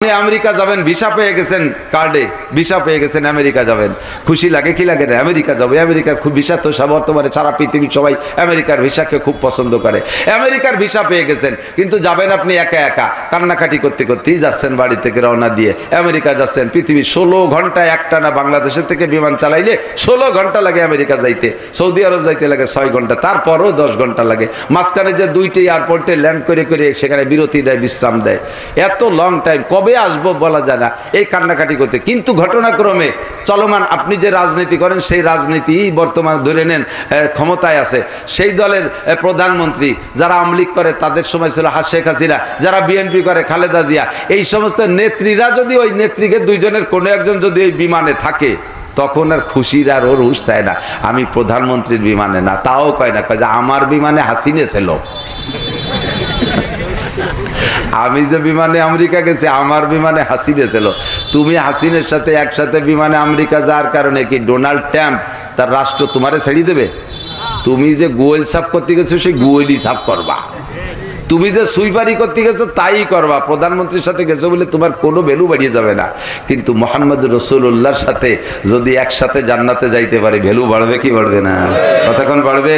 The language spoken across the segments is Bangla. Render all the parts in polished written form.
আমেরিকা যাবেন, ভিসা পেয়ে গেছেন, কার্ডে ভিসা পেয়ে গেছেন, আমেরিকা যাবেন, খুশি লাগে কি লাগে না? আমেরিকা যাবো, আমেরিকার খুব ভিসা তো সব বর্তমানে সারা পৃথিবীর সবাই আমেরিকার ভিসাকে খুব পছন্দ করে। আমেরিকার ভিসা পেয়ে গেছেন, কিন্তু যাবেন আপনি একা একা, কান্নাকাটি করতে করতেই যাচ্ছেন, বাড়ি থেকে রওনা দিয়ে আমেরিকা যাচ্ছেন। পৃথিবীর 16 ঘন্টা একটানা বাংলাদেশের থেকে বিমান চালাইলে 16 ঘন্টা লাগে আমেরিকা যাইতে, সৌদি আরব যাইতে লাগে 6 ঘন্টা, তারপরও 10 ঘন্টা লাগে। মাঝখানে যে 2টি এয়ারপোর্টে ল্যান্ড করে করে সেখানে বিরতি দেয়, বিশ্রাম দেয়, এত লং টাইম, কবে আসবো বলা যায় না, এই কান্নাকাটি করতে। কিন্তু ঘটনাক্রমে চলমান আপনি যে রাজনীতি করেন সেই রাজনীতি বর্তমান ধরে নেন ক্ষমতায় আছে, সেই দলের প্রধানমন্ত্রী যারা আওয়ামী লীগ করে তাদের সময় ছিল শেখ হাসিনা, যারা বিএনপি করে খালেদা জিয়া, এই সমস্ত নেত্রীরা যদি ওই নেত্রীকে দুইজনের কোনো একজন যদি ওই বিমানে থাকে তখন আর খুশির আর ওর হুঁশ দেয় না। আমি প্রধানমন্ত্রীর বিমানে না, তাও কয় না, কয় যে আমার বিমানে হাসিনে ছিল। আমি যে বিমানে আমেরিকা গেছি আমার বিমানে হাসিনে ছিল। তুমি হাসিনের সাথে একসাথে বিমানে আমেরিকা যাওয়ার কারণে কি ডোনাল্ড ট্রাম্প তার রাষ্ট্র তোমারে ছেড়ে দেবে? তুমি যে গোয়েল সাফ করতে গেছো সেই গোয়েলই সাফ করবা, তুমি যে সুইপারি করতে গেছো তাই করবা। প্রধানমন্ত্রীর সাথে গেছো বলে তোমার কোনো ভ্যালু বাড়িয়ে যাবে না, কিন্তু মুহাম্মদ রাসূলুল্লাহর সাথে যদি একসাথে জান্নাতে যাইতে পারে ভ্যালু বাড়বে কি বাড়বে না? কতক্ষণ বাড়বে?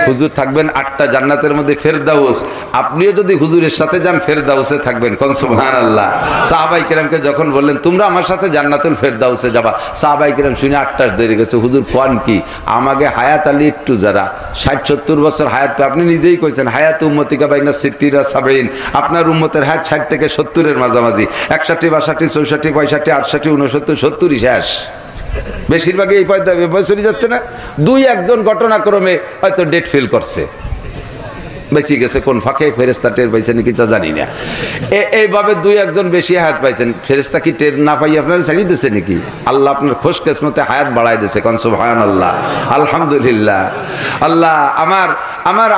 হুজুর থাকবেন 8টা জান্নাতের মধ্যে ফেরদাউস, আপনিও যদি হুজুরের সাথে যান ফেরদাউসে থাকবেন। কোন সুবহানাল্লাহ। সাহাবায়ে কেরামকে যখন বললেন তোমরা আমার সাথে জান্নাতুল ফেরদাউসে যাবা, সাহাবায়ে কেরাম শুনে 8টাস ধরে গেছে, হুজুর কোন কি? আমাকে হায়াত আলী একটু যারা 60-70 বছর হায়াত, আপনি নিজেই কইছেন হায়াত উম্মতিকা বাইনা 60-70, আপনার উম্মতের হায়াত 60 থেকে 70-এর মাঝামাঝি, 61, 62, 64, 65, 68, 69, 70 শেষ। বেশিরভাগই এই বয়সে যাচ্ছে না, 2-1জন ঘটনাক্রমে হয়তো ডেট ফিল করছে, বেশি গেছে, কোন ফাঁকে ফেরেস্তা টের পাইছে নাকি তা জানি না। এইভাবে 2-1জন বেশি হায়াত পাইছেন, ফেরেস্তা কি টের না পাই আপনারা ছাড়িয়ে দিচ্ছে নাকি? আল্লাহ আপনার খোশ কিসমতে হায়াত বাড়াই দিয়েছে। কোন সুবহানাল্লাহ, আলহামদুলিল্লাহ। আল্লাহ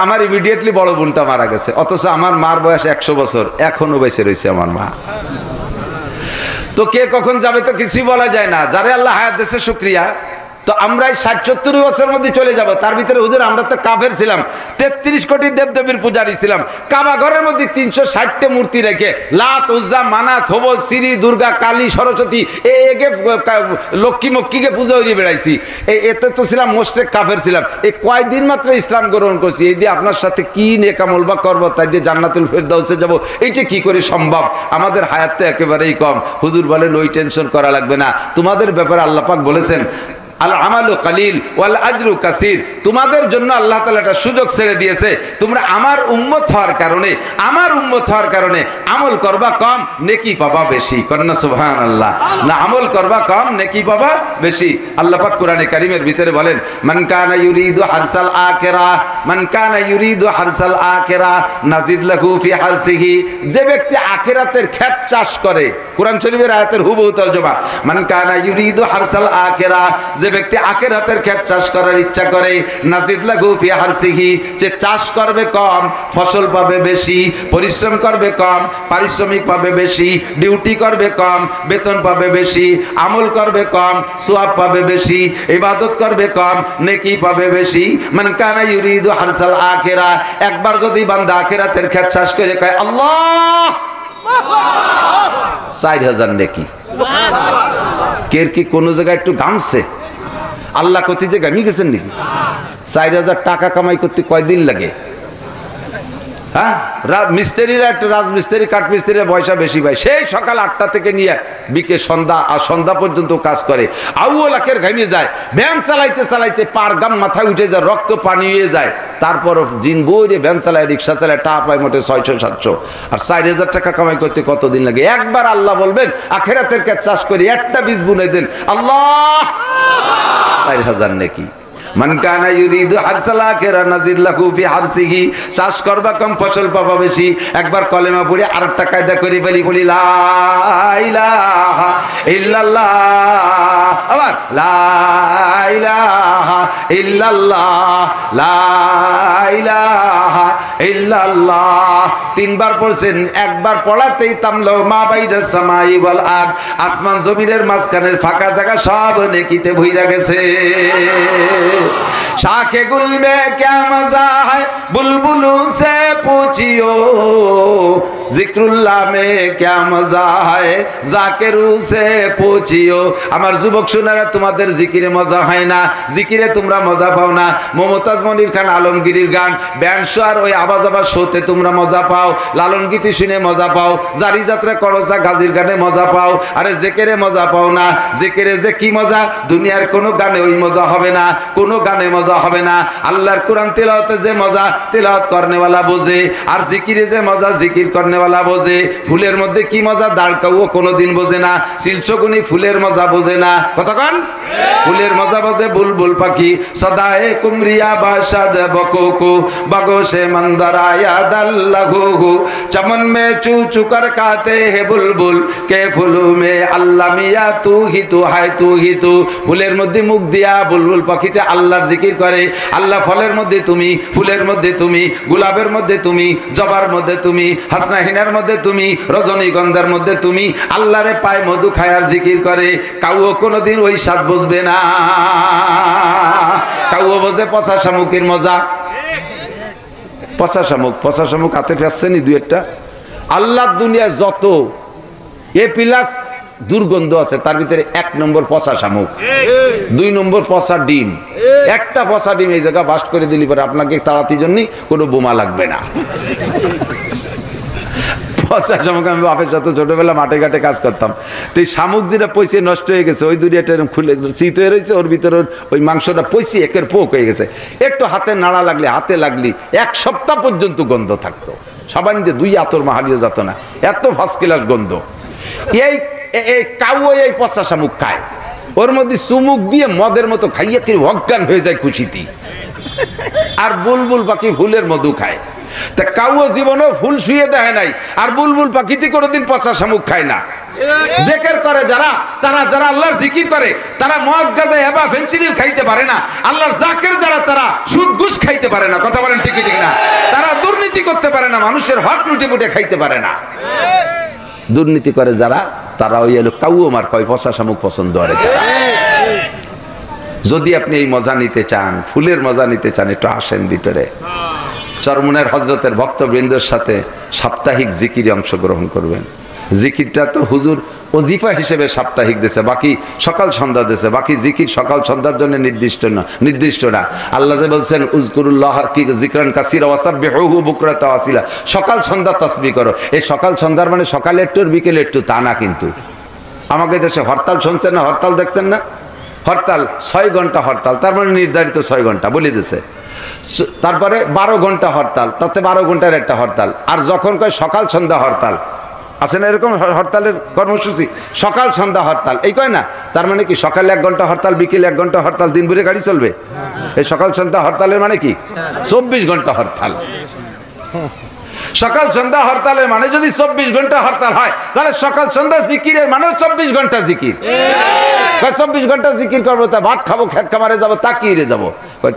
আমার ইমিডিয়েটলি বড় বোনটা মারা গেছে, অথচ আমার মার বয়স 100 বছর, এখনো বেঁচে রয়েছে আমার মা। তো কে কখন যাবে তো কিছুই বলা যায় না, যারে আল্লাহ হায়াত দিয়েছে শুকরিয়া। তো আমরা 60-70 বছরের মধ্যে চলে যাব, তার ভিতরে হুজুর আমরা তো কাফের ছিলাম, 33 কোটি দেবদেবীর পূজারী ছিলাম, কাবা ঘরের মধ্যে 360টা মূর্তি রেখে লাত, উজ্জা, মানাত, হবল, শ্রী, দুর্গা, কালী, সরস্বতী, এগে লক্ষ্মী মক্কিকে পূজা হয়ে বেড়াইছি, এতে তো ছিলাম মোশরেক, কাফের ছিলাম। এই কয়দিন মাত্র ইসলাম গ্রহণ করছি, এই দিয়ে আপনার সাথে কি নেকামল বা করবো, তাই দিয়ে জান্নাতুল ফেরদাউসে যাব, এইটা কি করে সম্ভব? আমাদের হায়াত তো একেবারেই কম। হুজুর বলেন ওই টেনশন করা লাগবে না, তোমাদের ব্যাপারে আল্লাহ পাক বলেছেন আল আমালু কালিল ওয়াল আজরু কাসির, তোমাদের জন্য আল্লাহ তাআলা একটা সুযোগ ছেড়ে দিয়েছে, তোমরা আমার উম্মত হওয়ার কারণে আমল করবা কম, নেকি পাবা বেশি। কন্না সুবহানাল্লাহ। না আমল করবা কম, নেকি পাবা বেশি। আল্লাহ পাক কোরআনে কারীমের ভিতরে বলেন মান কানা ইউরিদু হারসাল আখিরা নাজিদ লাহু ফি হারসিহি, যে ব্যক্তি আখিরাতের ক্ষেত চাষ করে, কোরআন শরীফের আয়াতের হুবহু তরজমা, মান কানা ইউরিদু হারসাল আখিরা, যে ব্যক্তি আখিরাতের ক্ষেত চাষ করার ইচ্ছা করে, নাজিদ লাহু ফি হারসিহি, যে চাষ করবে কম ফসল পাবে বেশি, পরিশ্রম করবে কম পারিশ্রমিক পাবে বেশি, ডিউটি করবে কম বেতন পাবে বেশি, আমল করবে কম সওয়াব পাবে বেশি, ইবাদত করবে কম নেকি পাবে বেশি। মান কানা ইউরিদু হারসাল আখিরা, একবার যদি বান্দা আখিরাতের ক্ষেত চাষ করে কয় আল্লাহ 4000 নেকি, কের কি কোন জায়গায় একটু গামছে? আল্লাহ কতি যে গামি গেছেন নাকি? 4000 টাকা কামাই করতে কয়দিন লাগে? হ্যাঁ, মিস্ত্রিরা, একটা রাজমিস্ত্রি, কাঠমিস্ত্রিরা পয়সা বেশি পায়, সেই সকাল 8টা থেকে নিয়ে সন্ধ্যা পর্যন্ত কাজ করে, আউয়ালাকের ঘামিয়ে যায়, ভ্যান চালাইতে চালাইতে পার গাম মাথায় উঠে যায়, রক্ত পানি হয়ে যায়, তারপরও জিন বইরে ভ্যান চালায়, রিক্সা চালায়, টাকা পায় মোটে 600-700, আর 4000 টাকা কামাই করতে কতদিন লাগে? একবার আল্লাহ বলবেন আখিরাতের কাজ চাষ করে একটা বীজ বুনে দেন, আল্লাহ 4000 নেকি। মান কানা ইউরিদু হারসাল আখিরা নাজিদ লাহু ফি হারসিহি, চাষ করবা কম ফসল পাবা বেশি। একবার কলেমা পড়ে আরেকটা কায়দা করে বলি লা ইলাহা ইল্লাল্লাহ, আবার লা ইলাহা ইল্লাল্লাহ, লা ইলাহা ইল্লাল্লাহ, 3 বার পড়ছেন, একবার পড়াতেই তামলো মা বাইরা সামাই ওয়াল আরদ, আসমান জমিনের মাঝখানের ফাঁকা জায়গা সব নেকিতে ভইরা গেছে। शाखे गुल में क्या मजा है बुलबुलों से पूछियो जिक्रुल्लाह में क्या मजा है जाकिरू से पूछियो। আমার যুবক সোনারা, তোমাদের জিকিরে মজা হয় না, জিকিরে তোমরা মজা পাও না। মমতাজ মনির খান আলমগীরের গান ব্যান্ড শো আর ওই আওয়াজ আওয়াজ শোতে তোমরা মজা পাও, লালন গীতি শুনে মজা পাও, জারি যাত্রা করসা গাজীর গানে মজা পাও, আরে জিকিরে মজা পাও না। জিকিরে যে কি মজা, দুনিয়ার কোনো গানে ওই মজা হবে না, কোনো গানে মজা হবে না। আল্লাহর কোরআন তেলাওয়াতে যে মজা তেলাওয়াত করনেওয়ালা বোঝে, আর জিকিরে যে মজা জিকির করনেওয়ালা বোঝে। ফুলের মধ্যে কি মজা দাঁড়কাও কোনোদিন বোঝে না, শিলশগুনি ফুলের মজা বোঝে না। কতক্ষণ ফুলের মজা বোঝে বুলবুল পাখি। সদায়ে কুমরিয়া বাসাদ বকুকু বাগোশে मंदराया दल्लहु चमन में चू चू कर कहते हैं बुलबुल के फूलों में अल्लाह मिया तू ही तू है तू ही तू। ফুলের মধ্যে মুখ দিয়া বুলবুল পাখিতে আল্লাহর জিকির করে। আল্লাহ ফলের মধ্যে তুমি, ফুলের মধ্যে তুমি, গোলাপের মধ্যে তুমি, জবার মধ্যে তুমি, হাসনাহিনার মধ্যে তুমি, রজনীগন্ধার মধ্যে তুমি। আল্লাহরে পায় মধু খায়ার জিকির করে। কাউও কোনোদিন ওই স্বাদ বুঝবে না। কাউও বোঝে পচা শামুকের মজা। পচা শামুক হাতে ফেসছেনি দুই একটা। আল্লাহ দুনিয়ায় যত এ প্লাস দুর্গন্ধ আছে তার ভিতরে 1 নম্বর পচা শামুক, 2 নম্বর পচা ডিম। একটা পচা ডিম এই জায়গা বাস্ট করে দিলি পরে আপনাকে তাড়াতাড়ি জন্য কোনো বোমা লাগবে না। পচা শামুক, আমি বাপের সাথে ছোটবেলা মাঠে ঘাটে কাজ করতাম, তো এই শামুক যেটা পয়সে নষ্ট হয়ে গেছে, ওই দুনিয়াটা এরকম খুলে শীত হয়ে রয়েছে, ওর ভিতরে ওই মাংসটা পয়সে একের পোক হয়ে গেছে। একটু হাতে নাড়া লাগলে, হাতে লাগলি 1 সপ্তাহ পর্যন্ত গন্ধ থাকতো। সাবান দিয়ে 2 আতর মাহালিও যেত না, এত ফার্স্ট ক্লাস গন্ধ। এই কাউও এই পচা শামুক খায়, ওর মধ্যে চুমুক দিয়ে মদের মতো খাইয়ে কি অজ্ঞান হয়ে যায় খুশিতে। আর বুলবুল পাখি ফুলের মধু খায়। তা কাউও জীবনেও ফুল শুয়ে দেয় নাই, আর বুলবুল পাখিতে কোনোদিন পচা শামুক খায় না। জিকির করে যারা, যারা আল্লাহর জিকির করে তারা মদ গাঁজা হেবা ফেনসিডিল খাইতে পারে না। আল্লাহর জাকির যারা, তারা সুদ ঘুষ খাইতে পারে না। কথা বলেন ঠিক ঠিক না? তারা দুর্নীতি করতে পারে না, মানুষের হক লুটে পুটে খাইতে পারে না। দুর্নীতি করে যারা, তারা ওই এলো কাউও মার কয় পচা শামুক পছন্দ করে যারা। যদি আপনি এই মজা নিতে চান, ফুলের মজা নিতে চান, একটু আসেন ভিতরে। চরমুনের হযরতের ভক্তবৃন্দের সাথে সাপ্তাহিক জিকিরে অংশগ্রহণ করবেন। জিকিরটা তো হুজুর ওজিফা হিসেবে সাপ্তাহিক দিয়েছে, বাকি সকাল সন্ধ্যা দিয়েছে। বাকি জিকির সকাল সন্ধ্যার জন্য নির্দিষ্ট না। আল্লাহ যে বলছেন উযকুরুল্লাহ কি যিকরান কাসীরা ওয়াসাব্বিহুহু বুকরাতা ওয়াসিলা, সকাল সন্ধ্যা তাসবিহ করো। এই সকাল সন্ধ্যার মানে সকালে একটু বিকেলে একটু, তা না কিন্তু। আমাকে দেশে হরতাল শুনছেন না, হরতাল দেখছেন না? হরতাল 6 ঘন্টা হরতাল, তার মানে নির্ধারিত 6 ঘন্টা বলে দিছে। তারপরে 12 ঘন্টা হরতাল, তাতে 12 ঘন্টার একটা হরতাল। আর যখন কয় সকাল সন্ধ্যা হরতাল, আছে না এরকম হরতালের কর্মসূচি, সকাল সন্ধ্যা হরতাল এই কয় না? তার মানে কি সকালে 1 ঘন্টা হরতাল, বিকেলে 1 ঘন্টা হরতাল, দিন ভরে গাড়ি চলবে? এই সকাল সন্ধ্যা হরতালের মানে কি? 24 ঘন্টা হরতাল। সকাল সন্ধ্যা হরতালের মানে যদি 24 ঘন্টা হরতাল হয়, তাহলে সকাল সন্ধ্যা জিকিরের মানে 24 ঘন্টা জিকির। 24 ঘন্টা জিকির করবো, তা ভাত খাবো, খেত খামারে যাবো, তাকিয়ে যাবো।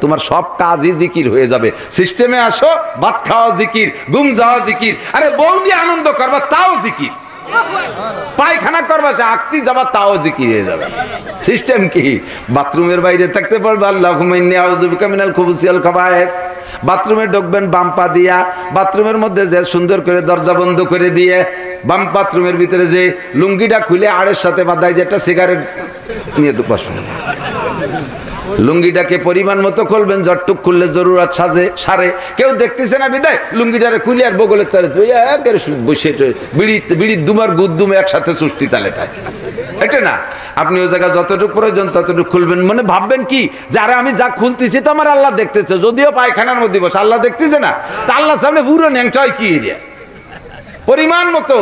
তোমার সব কাজই জিকির হয়ে যাবে। সিস্টেমে আসো, ভাত খাওয়া জিকির, ঘুম যাওয়া জিকির, আরে বউ নিয়ে আনন্দ করবা তাও জিকির, পায়খানা করবা আঁকতি যাবা তাও জিকির হয়ে যাবে। সিস্টেম কি? বাথরুমের বাইরে থাকতে পারবে আল্লাহুম্মা ইন্নী আউযু বিকা মিনাল খুবুসি ওয়াল খাবায়েস। বাথরুমে ঢুকবেন বাম পা দিয়া, বাথরুমের মধ্যে যে সুন্দর করে দরজা বন্ধ করে দিয়ে, বাম বাথরুমের ভিতরে যে লুঙ্গিটা খুলে আড়ের সাথে বাঁধাই দিয়ে একটা সিগারেট নিয়ে তো কষ্ট, লুঙ্গিটাকে পরিমাণ মতো খুলবেন, যতটুক খুললে জরুরত সারে। কেউ দেখতেছে না বিদায় লুঙ্গিটারে খুলে আর বগলের তালে বসে বিড়ির দুমার গুদ দুমে একসাথে সুষ্টি তালে থাকে। এটা না, আপনি ওই জায়গায় যতটুকু প্রয়োজন ততটুকু খুলবেন। মানে ভাববেন কি যে আরে আমি যা খুলতেছি তো আমার আল্লাহ দেখতেছে, যদিও পায়খানার মধ্যে বসে আল্লাহ দেখতেছে না, তা আল্লাহ সামনে পুরো ন্যাংটা হয় কি এরিয়া। পরিমাণ মতো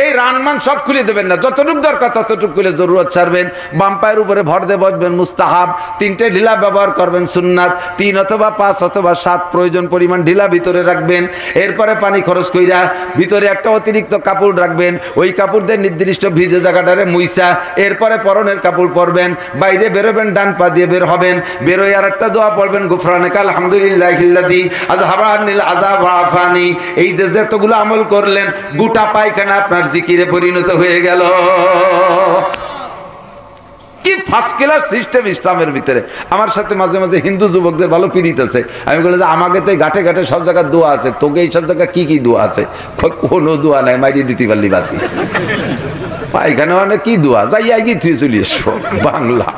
এই রানমান সব খুলে দেবেন না, যতটুকু দরকার ততটুকু খুলে জরুরত ছাড়বেন। বাম পায়ের উপরে ভর দিয়ে বসবেন মুস্তাহাব, 3টে ঢিলা ব্যবহার করবেন সুন্নাত, 3 অথবা 5 অথবা 7 প্রয়োজন পরিমাণ ঢিলা ভিতরে রাখবেন। এরপরে পানি খরচ কইরা ভিতরে একটা অতিরিক্ত কাপড় রাখবেন, ওই কাপড় দিয়ে নির্দিষ্ট ভিজে জায়গাটারে মুইসা এরপরে পরনের কাপড় পরবেন। বাইরে বেরোবেন, ডান পা দিয়ে বের হবেন, বেরোয় আর একটা দোয়া পড়বেন, গুফরানাকা আলহামদুলিল্লাহিল্লাযী আযহাবানিল আযাব ওয়া আফানি। এই যে যতগুলো আমল করলেন, গোটা পায়খানা আপনার জিকিরে পরিণত হয়ে গেল। কি ফার্স্ট ক্লাস সিস্টেম ইসলামের ভিতরে। আমার সাথে মাঝে মাঝে হিন্দু যুবকদের ভালো পীড়িত আছে, আমি বলি যে আমাকে তো ঘাটে ঘাটে সব জায়গায় দোয়া আছে, তোকে এই সব জায়গায় কি কি দোয়া আছে? কোনো দোয়া নাই, মাইরিয়ে দিতে পারলি বাসি। পায়খানা মানে কি দোয়া, যাই আগে তুই চলে এসো। বাংলা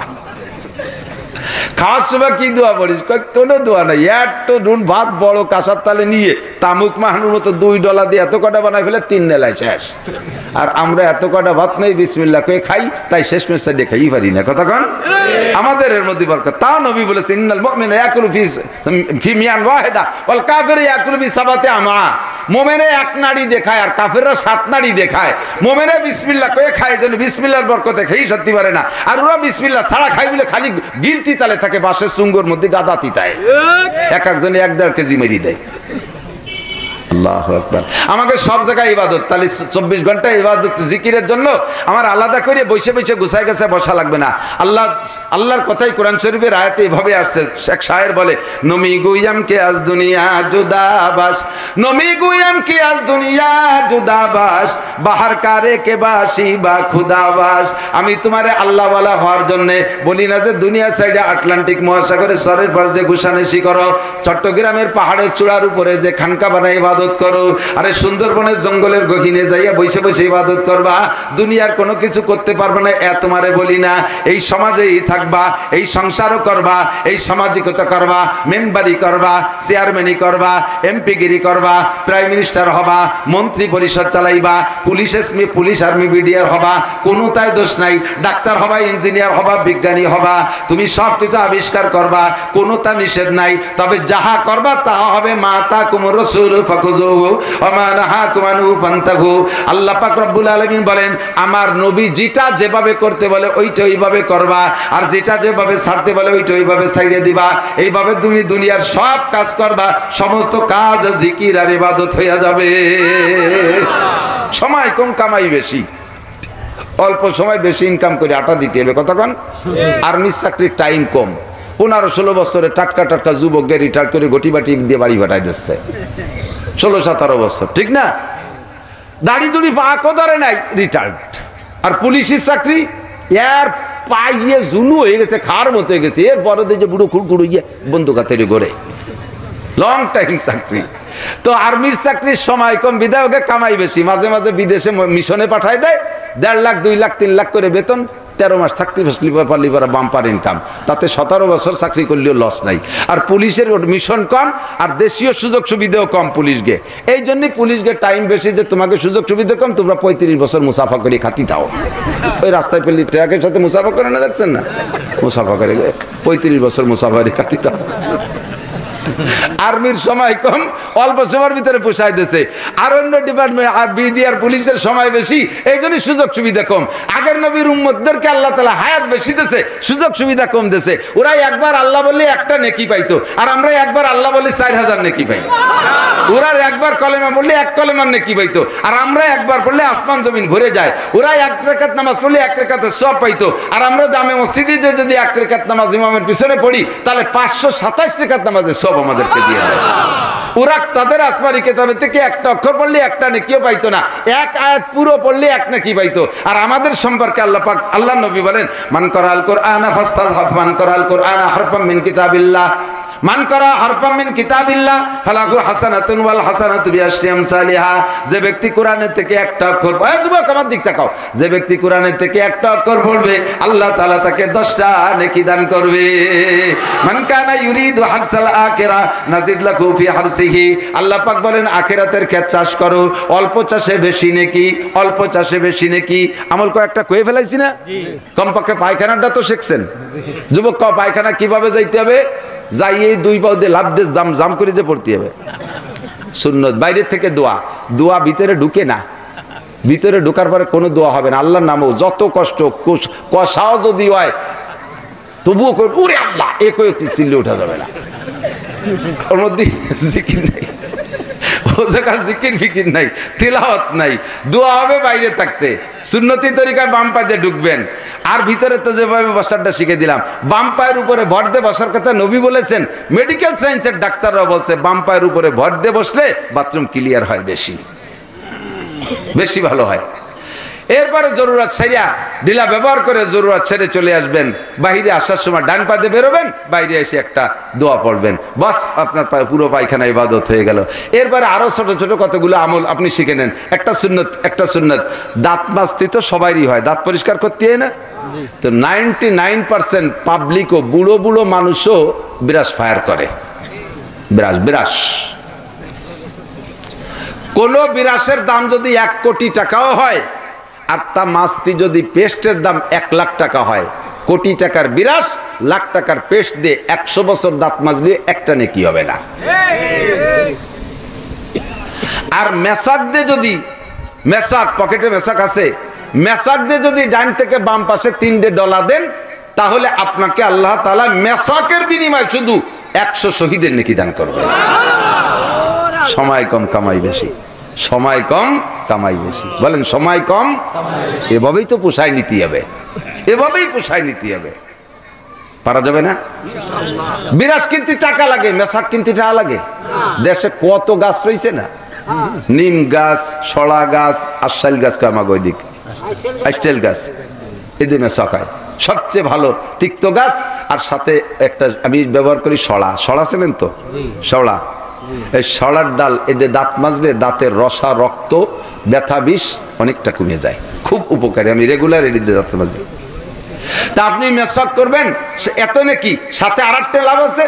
খাওয়ার সময় কি দোয়া পড়িস? কোনো দোয়া নাই, এত নুন ভাত বড় কাঁসার তালে নিয়ে তামুক মাহানুর মতো $2 দিয়ে এত কটা বানাই ফেলে 3 বেলায় শেষ। আর আমরা এত কটা ভাত নেই বিসমিল্লাহ করে খাই, তাই শেষ মেশ সাইডে খাই পারি না। কতক্ষণ আমাদের এর মধ্যে বরকত। তাও নবী বলেছে ইন্নাল মুমিনা ইয়াকুলু ফি মিয়ান ওয়াহিদা ওয়াল কাফিরু ইয়াকুলু ফি সাবাতি আমা। মুমিনে এক নাড়ি দেখায় আর কাফেররা 7 নাড়ি দেখায়। মুমিনে বিসমিল্লাহ করে খায়, যেন বিসমিল্লাহর বরকতে খেই সত্যি পারে না। আর ওরা বিসমিল্লাহ ছাড়া খাই বলে খালি গিলতি তালে থাকে, বাঁশের চুঙ্গর মধ্যে গাদা তিতায়, এক একজনে 1-1.5 কেজি মেরি দেয়। আল্লাহু আকবার। আমাকে সব জায়গায় ইবাদত, তাহলে 24 ঘন্টা ইবাদত জিকিরের জন্য আমার আলাদা করে বসে বসে গুছাই গেছে বসা লাগবে না। আল্লাহর কথাই কোরআন শরীফের আয়াতে এভাবে আসছে। এক শায়ের বলে, নমি গুইয়াম কে আজ দুনিয়া জুদাবাস, নমি গুইয়াম কে আজ দুনিয়া জুদাবাস, বাহার কারে কে বাসি বা খুদাবাস। আমি তোমারে আল্লাহওয়ালা হওয়ার জন্য বলি না যে দুনিয়া সাইডে আটলান্টিক মহাসাগরের সরের পার যে গুসানেশি করো, চট্টগ্রামের পাহাড়ের চূড়ার উপরে যে খানকা বানাই ইবাদত করো, আরে সুন্দরবনের জঙ্গলের গহীনে যাইয়া বসে বসে ইবাদত করবা, দুনিয়ার কোনো কিছু করতে পারবে না। তোমারে বলি না এই সমাজেই থাকবা, এই সংসারও করবা, এই সামাজিকতা করবা, মেম্বারি করবা, চেয়ারম্যানই করবা, এমপিগিরি করবা, প্রাইম মিনিস্টার হবা, মন্ত্রী পরিষদ চালাইবা, পুলিশ আর্মি বিডিআর হবা, কোনোটাই দোষ নাই। ডাক্তার হবা, ইঞ্জিনিয়ার হবা, বিজ্ঞানী হবা, তুমি সব কিছু আবিষ্কার করবা, কোনোটা নিষেধ নাই। তবে যাহা করবা তাহা হবে মা তাকুমুর রাসূল ফাকুযুহু ওয়া মা নাহাকুম আনহু ফান্তাহু। আল্লাহ পাক রব্বুল আলামিন বলেন, আমার নবী যেটা যেভাবে করতে বলে ওইটা ওইভাবে করবা, আর যেটা যেভাবে ছাড়তে বলে ওইটা ওইভাবে ছাইড়ে দিবা। এইভাবে তুমি দুনিয়ার সব কাজ করবা, সমস্ত কাজ জিকির আর ইবাদত হইয়া যাবে। সময় কম, কামাই বেশি, অল্প সময় বেশি ইনকাম করে আটা দিতে হবে। কতক্ষণ? আর্মির চাকরির টাইম কম, 15-16 বছরে টাটকা টাটকা যুবককে রিটায়ার করে গটি বাটি দিয়ে বাড়ি ভাটাই দিচ্ছে, 16-17 বছর, ঠিক না? দাড়ি দুড়ি পাকও ধরে নাই, রিটায়ার্ড। আর পুলিশের চাকরি এর পাইয়ে জুনু হয়ে গেছে, খাওয়ার মতো হয়ে গেছে, এর বড় দিয়ে বুড়ো খুড়খুড়ো গিয়ে বন্দুক হাতে করে লং টাইম চাকরি। তো আর্মির চাকরির সময় কম, বিধায়কে কামাই বেশি, মাঝে মাঝে বিদেশে মিশনে পাঠায় দেয়, 1.5 লাখ 2 লাখ 3 লাখ করে বেতন, 13 মাস থাকতে পারলি পরে বাম্পার ইনকাম, তাতে 17 বছর চাকরি করলেও লস নাই। আর পুলিশের মিশন কম আর দেশীয় সুযোগ সুবিধাও কম পুলিশকে, এই জন্যই পুলিশকে টাইম বেশি, যে তোমাকে সুযোগ সুবিধা কম, তোমরা 35 বছর মুসাফা করে খাতি দাও। ওই রাস্তায় পেলে ট্রাকের সাথে মুসাফা করে না, দেখছেন না? মুসাফা করে 35 বছর মুসাফা করে খাতি দাও। আর্মির সময় কম, অল্প সময়ের ভিতরে পোষায় দিয়েছে। আর অন্য ডিপার্টমেন্ট আর বিডিআর পুলিশের সময় বেশি, এই জন্য সুযোগ সুবিধা কম। আগের নবীর উম্মতদেরকে আল্লাহ তাআলা হায়াত বেশি দিয়েছে, সুযোগ সুবিধা কম দিয়েছে। ওরা একবার আল্লাহ বললে 1টা নেকি পাইতো, আর আমরা একবার আল্লাহ বললে 4000 নেকি পাই। ওরা একবার কলেমা বললে 1 কলেমার নেকি পাইতো, আর আমরা একবার পড়লে আসমান জমিন ভরে যায়। ওরা 1 রাকাত নামাজ পড়লে 1 রাকাতের সওয়াব পাইতো, আর আমরা জামে মসজিদে যদি 1 রাকাত নামাজ ইমামের পিছনে পড়ি, তাহলে 527 রাকাত নামাজের সওয়াব আমাদেরকে দিয়ে দেয়। ওরা তাদের আসমানি কিতাবে থেকে 1টা অক্ষর পড়লে 1টা নেকিও পাইতো না, 1 আয়াত পুরো পড়লে 1 নেকি পাইতো। আর আমাদের সম্পর্কে আল্লাহ পাক, আল্লাহ নবী বলেন, মান করাল কুরআনা ফাস্তাযহাব, মান করাল কুরআনা হারফাম মিন কিতাবিল্লাহ, মান করা হারফাম মিন কিতাবিল্লাহ ফালাহু হাসানাতুন ওয়াল হাসানাতু বিআশরি আমসালিহা। যে ব্যক্তি কোরআনের থেকে 1টা অক্ষর, এই যুবক আমার দিক তাকাও, যে ব্যক্তি কোরআনের থেকে 1টা অক্ষর পড়বে, আল্লাহ তাআলা তাকে 10টা নেকি দান করবে। মান কানা ইউরিদু হারসাল আখিরা নাজিদ লাহু ফি হারসিহি। আল্লাহ পাক বলেন, আখিরাতের ক্ষেত চাষ করো, অল্প চাষে বেশি নেকি, অল্প চাষে বেশি নেকি। আমল কয়েকটা কয়ে ফেলাইছি না? কমপক্ষে পায়খানাটা তো শিখছেন। যুবক, পায়খানা কিভাবে যাইতে হবে? যাই এই 2 পাও দিয়ে লাভ দিয়ে জাম জাম করে দিয়ে পড়তে হবে। সুন্নত। বাইরের থেকে দোয়া, দোয়া ভিতরে ঢুকে না, ভিতরে ঢোকার পরে কোনো দোয়া হবে না। আল্লাহর নামও যত কষ্ট কষাও যদি হয়, তবুও ওরে আল্লাহ এ কয়েকটি চিল্লে ওঠা যাবে না, ওর মধ্যে জিকির নাই, ও জায়গায় জিকির ফিকির নাই, তিলাওয়াত নাই, দোয়া হবে বাইরে থাকতে। সুন্নতি তরিকায় বাম পায়ে দিয়ে ঢুকবেন, আর ভিতরে তো যেভাবে বসারটা শিখে দিলাম, বাম পায়ের উপরে ভর দিয়ে বসার কথা নবী বলেছেন। মেডিকেল সায়েন্সের ডাক্তাররা বলছে বাম পায়ের উপরে ভর দিয়ে বসলে বাথরুম ক্লিয়ার হয়, বেশি বেশি ভালো হয়। এরপরে জরুরত ছেড়ে ঢিলা ব্যবহার করে জরুরত ছেড়ে চলে আসবেন। বাইরে আসার সময় ডান পাতে বেরোবেন, বাইরে এসে একটা দোয়া পড়বেন, বাস আপনার পুরো পায়খানা ইবাদত হয়ে গেল। এরপরে আরো ছোট ছোট কতগুলো আমল আপনি শিখে নেন। একটা সুন্নত, দাঁত মাজতে তো সবারই হয়, দাঁত পরিষ্কার করতে হয় না? তো 99% পাবলিক ও বুড়ো বুড়ো মানুষও বিরাস ফায়ার করে, বিরাস। কোন বিরাসের দাম যদি 1 কোটি টাকাও হয়, আর তা মাস্তি যদি পেস্টের দাম 1 লাখ টাকা হয়, কোটি টাকার বিরাস, লাখ টাকার পেস্ট দিয়ে 100 বছর দাঁত মাজলে একটা নেকি হবে না। আর মেসাক দিয়ে যদি, মেসাক পকেটে মেসাক আছে, মেসাক দিয়ে যদি ডান থেকে বাম পাশে 3টে ডলা দেন, তাহলে আপনাকে আল্লাহ তাআলা মেসাকের বিনিময়ে শুধু 100 শহীদের নেকি দান করবে। সময় কম কামাই বেশি, সময় কম কামাই বেশি। বলেন সময় কম, এভাবেই তো পোষায় নিতে হবে, এভাবেই পোষায় নিতে হবে। পারা যাবে না? বিরাস কিনতে টাকা লাগে, মেসাক কিনতে টাকা লাগে। দেশে কত গাছ রয়েছে না, নিম গাছ, সড়া গাছ, আশাইল গাছ, কামাগ ওইদিক আইস্টেল গাছ, এদের মেসাক হয়। সবচেয়ে ভালো তিক্ত গাছ, আর সাথে একটা আমি ব্যবহার করি সড়া ছিলেন তো, সড়া, এই সড়ার ডাল এদের দাঁত মাজলে দাঁতের রসা, রক্ত, ব্যথা, বিষ অনেকটা কমে যায়, খুব উপকারী। আমি রেগুলার এদিকে দাঁত মাজি। তা আপনি মেসাক করবেন, এত নাকি সাথে আরেকটা লাভ আছে,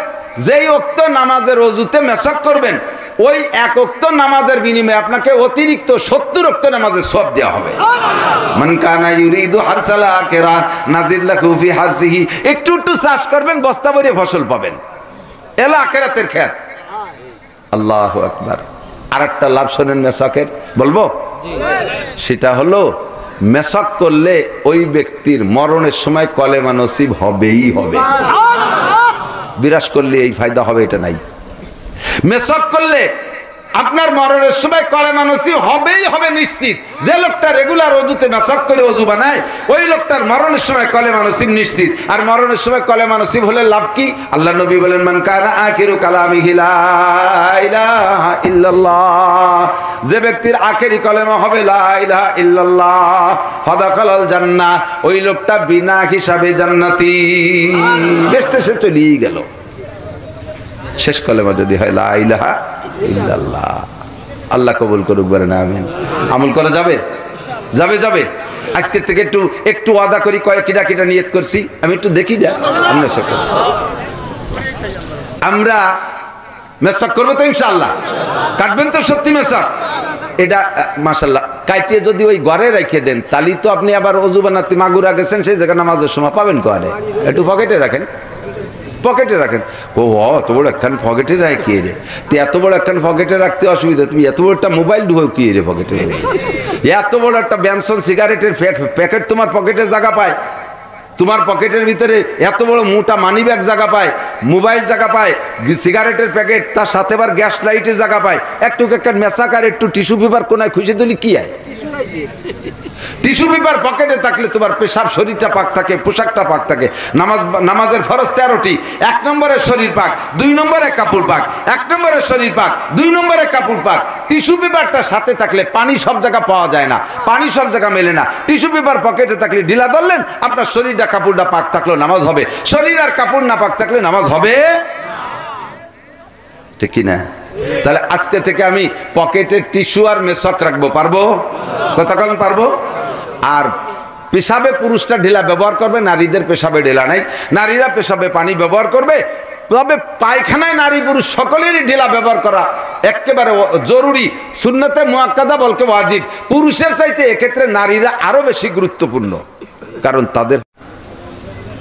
যেই ওক্ত নামাজের ওযুতে মেসাক করবেন, ওই 1 ওক্ত নামাজের বিনিময়ে আপনাকে অতিরিক্ত 70 ওক্ত নামাজের সওয়াব দেওয়া হবে। মান কানা ইউরিদু হারসাল আখিরা নাজিদ লাহু ফি হারসিহি, একটু চাষ করবেন, বস্তা ভরে ফসল পাবেন, এলা আখিরাতের খেত। আল্লাহু আকবার। আরেকটা লাভ শোনেন মেসাকের, বলবো? সেটা হলো মেসাক করলে ওই ব্যক্তির মরণের সময় কলেমা নসিব হবেই হবে। বিরাস করলে এই ফায়দা হবে এটা নাই। মেসাক করলে আপনার মরণের সময় কলেমা নসিব হবেই হবে নিশ্চিত। যে লোকটা রেগুলার ওযুতে মেসাক করে ওযু বানায়, ওই লোকটার মরণের সময় কলেমা নসিব নিশ্চিত। আর মরণের সময় কলেমা নসিব হলে লাভ কি? আল্লাহ নবী বলেন, মান কানা আখিরু কালামিহি লা ইলাহা ইল্লাল্লাহ, যে ব্যক্তির আখেরি কলেমা হবে লা ইলাহা ইল্লাল্লাহ, ফাদাখালাল জান্নাহ, ওই লোকটা বিনা হিসাবে জান্নাতি, বেহেশতে সে চলেই গেল। শেষ কলেমা যদি হয় লা ইলাহা ইল্লাল্লাহ। আল্লাহ কবুল করুক, বলেন আমিন। আমল করা যাবে? যাবে যাবে। আজকে থেকে একটু ওয়াদা করি, কিটা নিয়ত করছি, আমি একটু দেখি না আমরা মেসাক করবো তো ইনশাআল্লাহ। কাটবেন তো সত্যি মেসাক? এটা মাশাআল্লাহ কাটিয়ে যদি ওই ঘরে রেখে দেন, তাহলে তো আপনি আবার ওযু বানাতে মাগুরা গেছেন, সেই জায়গা নামাজের সময় পাবেন ঘরে। একটু পকেটে রাখেন, পকেটে রাখেন। ও এত বড় একখান পকেটে রাখি রে, তো এত বড় একখান পকেটে রাখতে অসুবিধা, তুমি এত বড় একটা মোবাইল ঢুকো কি রে পকেটে? এত বড় একটা ব্যানসন সিগারেটের প্যাকেট তোমার পকেটে জায়গা পায়, তোমার পকেটের ভিতরে এত বড় মোটা মানি ব্যাগ জায়গা পায়, মোবাইল জায়গা পায়, সিগারেটের প্যাকেট, তার সাথে আবার গ্যাস লাইটের জায়গা পায়। একটু একটা মেসাক আর একটু টিস্যু পেপার কোনায় খুঁজে দিলি কি হয়? টিস্যু পেপার পকেটে থাকলে তোমার পেশাব শরীরটা পাক থাকে, পোশাকটা পাক থাকে। নামাজের ফরজ 13টি। 1 নম্বরে শরীর পাক, 2 নম্বরে কাপড় পাক, 1 নম্বরে শরীর পাক, 2 নম্বরে কাপড় পাক। টিস্যু পেপারটা সাথে থাকলে পানি সব জায়গা পাওয়া যায় না, পানি সব জায়গা মেলে না। টিস্যু পেপার পকেটে থাকলে ঢিলা ধরলেন, আপনার শরীরটা কাপড়টা পাক থাকলেও নামাজ হবে, শরীর আর কাপড় না পাক থাকলে নামাজ হবে, ঠিক কি না? তাহলে আজকে থেকে আমি পকেটে টিস্যু আর মেসাক রাখবো, পারবো? কতক্ষণ পারবো? আর পেশাবে পুরুষটা ঢিলা ব্যবহার করবে, নারীদের পেশাবে ঢিলা নাই। নারীরা পেশাবে পানি ব্যবহার করবে, তবে পায়খানায় নারী পুরুষ সকলেরই ঢিলা ব্যবহার করা একেবারে জরুরি, সুন্নতে মুআক্কাদা বলকে ওয়াজিব। পুরুষের চাইতে এক্ষেত্রে নারীরা আরো বেশি গুরুত্বপূর্ণ, কারণ তাদের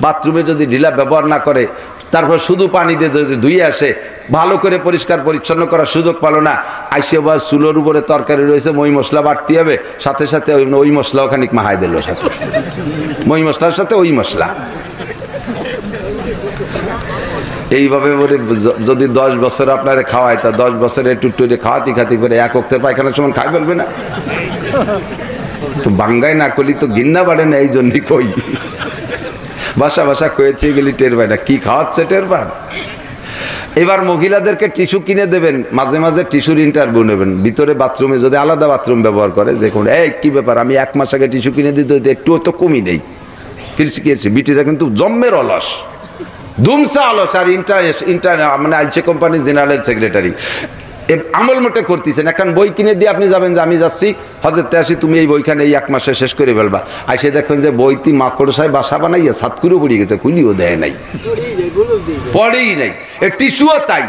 বাথরুমে যদি ঢিলা ব্যবহার না করে, তারপর শুধু পানি দিয়ে যদি ধুয়ে আসে, ভালো করে পরিষ্কার পরিচ্ছন্ন করার সুযোগ পালো না, আইসে বা চুলোর উপরে তরকারি রয়েছে, মই মশলা বাড়তে হবে, সাথে সাথে ওই মশলাও খানিক মাহাই দিল, সাথে মই মশলার সাথে ওই মশলা। এইভাবে যদি 10 বছর আপনারে খাওয়ায়, তা 10 বছরে একটু খাওয়াতে খাতে করে 1 ওয়াক্তে পায়খানার সময় খাই ফেলবে না? তো বাঙ্গাই না করলি তো ঘিন্না বাড়ে না, এই জন্যই কই বাসা বাসা কয়েছে গেলি টের পায় না, কি খাওয়াচ্ছে টের পান। এবার মহিলাদেরকে টিস্যু কিনে দেবেন, মাঝে মাঝে টিস্যুর ইন্টারভিউ নেবেন। ভিতরে বাথরুমে যদি আলাদা বাথরুম ব্যবহার করে, যে কোনো এই কি ব্যাপার, আমি 1 মাস আগে টিস্যু কিনে দিতে হইতে একটুও তো কমই নেই। কিয়েছে বিটিরা কিন্তু জম্মের অলস, ধুমসা অলস। আর মানে আইসে কোম্পানির জেনারেল সেক্রেটারি আমল মোটে করতেছেন। এখন বই কিনে দিয়ে আপনি যাবেন যে আমি যাচ্ছি হজরতে আসি, তুমি এই বইখানে এই 1 মাসে শেষ করে ফেলবা। আইসে দেখবেন যে বইটি মাকড় সাহেব বাসা বানাইয়া সাত করেও পড়ে গেছে, খুলিও দেয় নাই, পড়েই নাই। এ টিস্যুও তাই,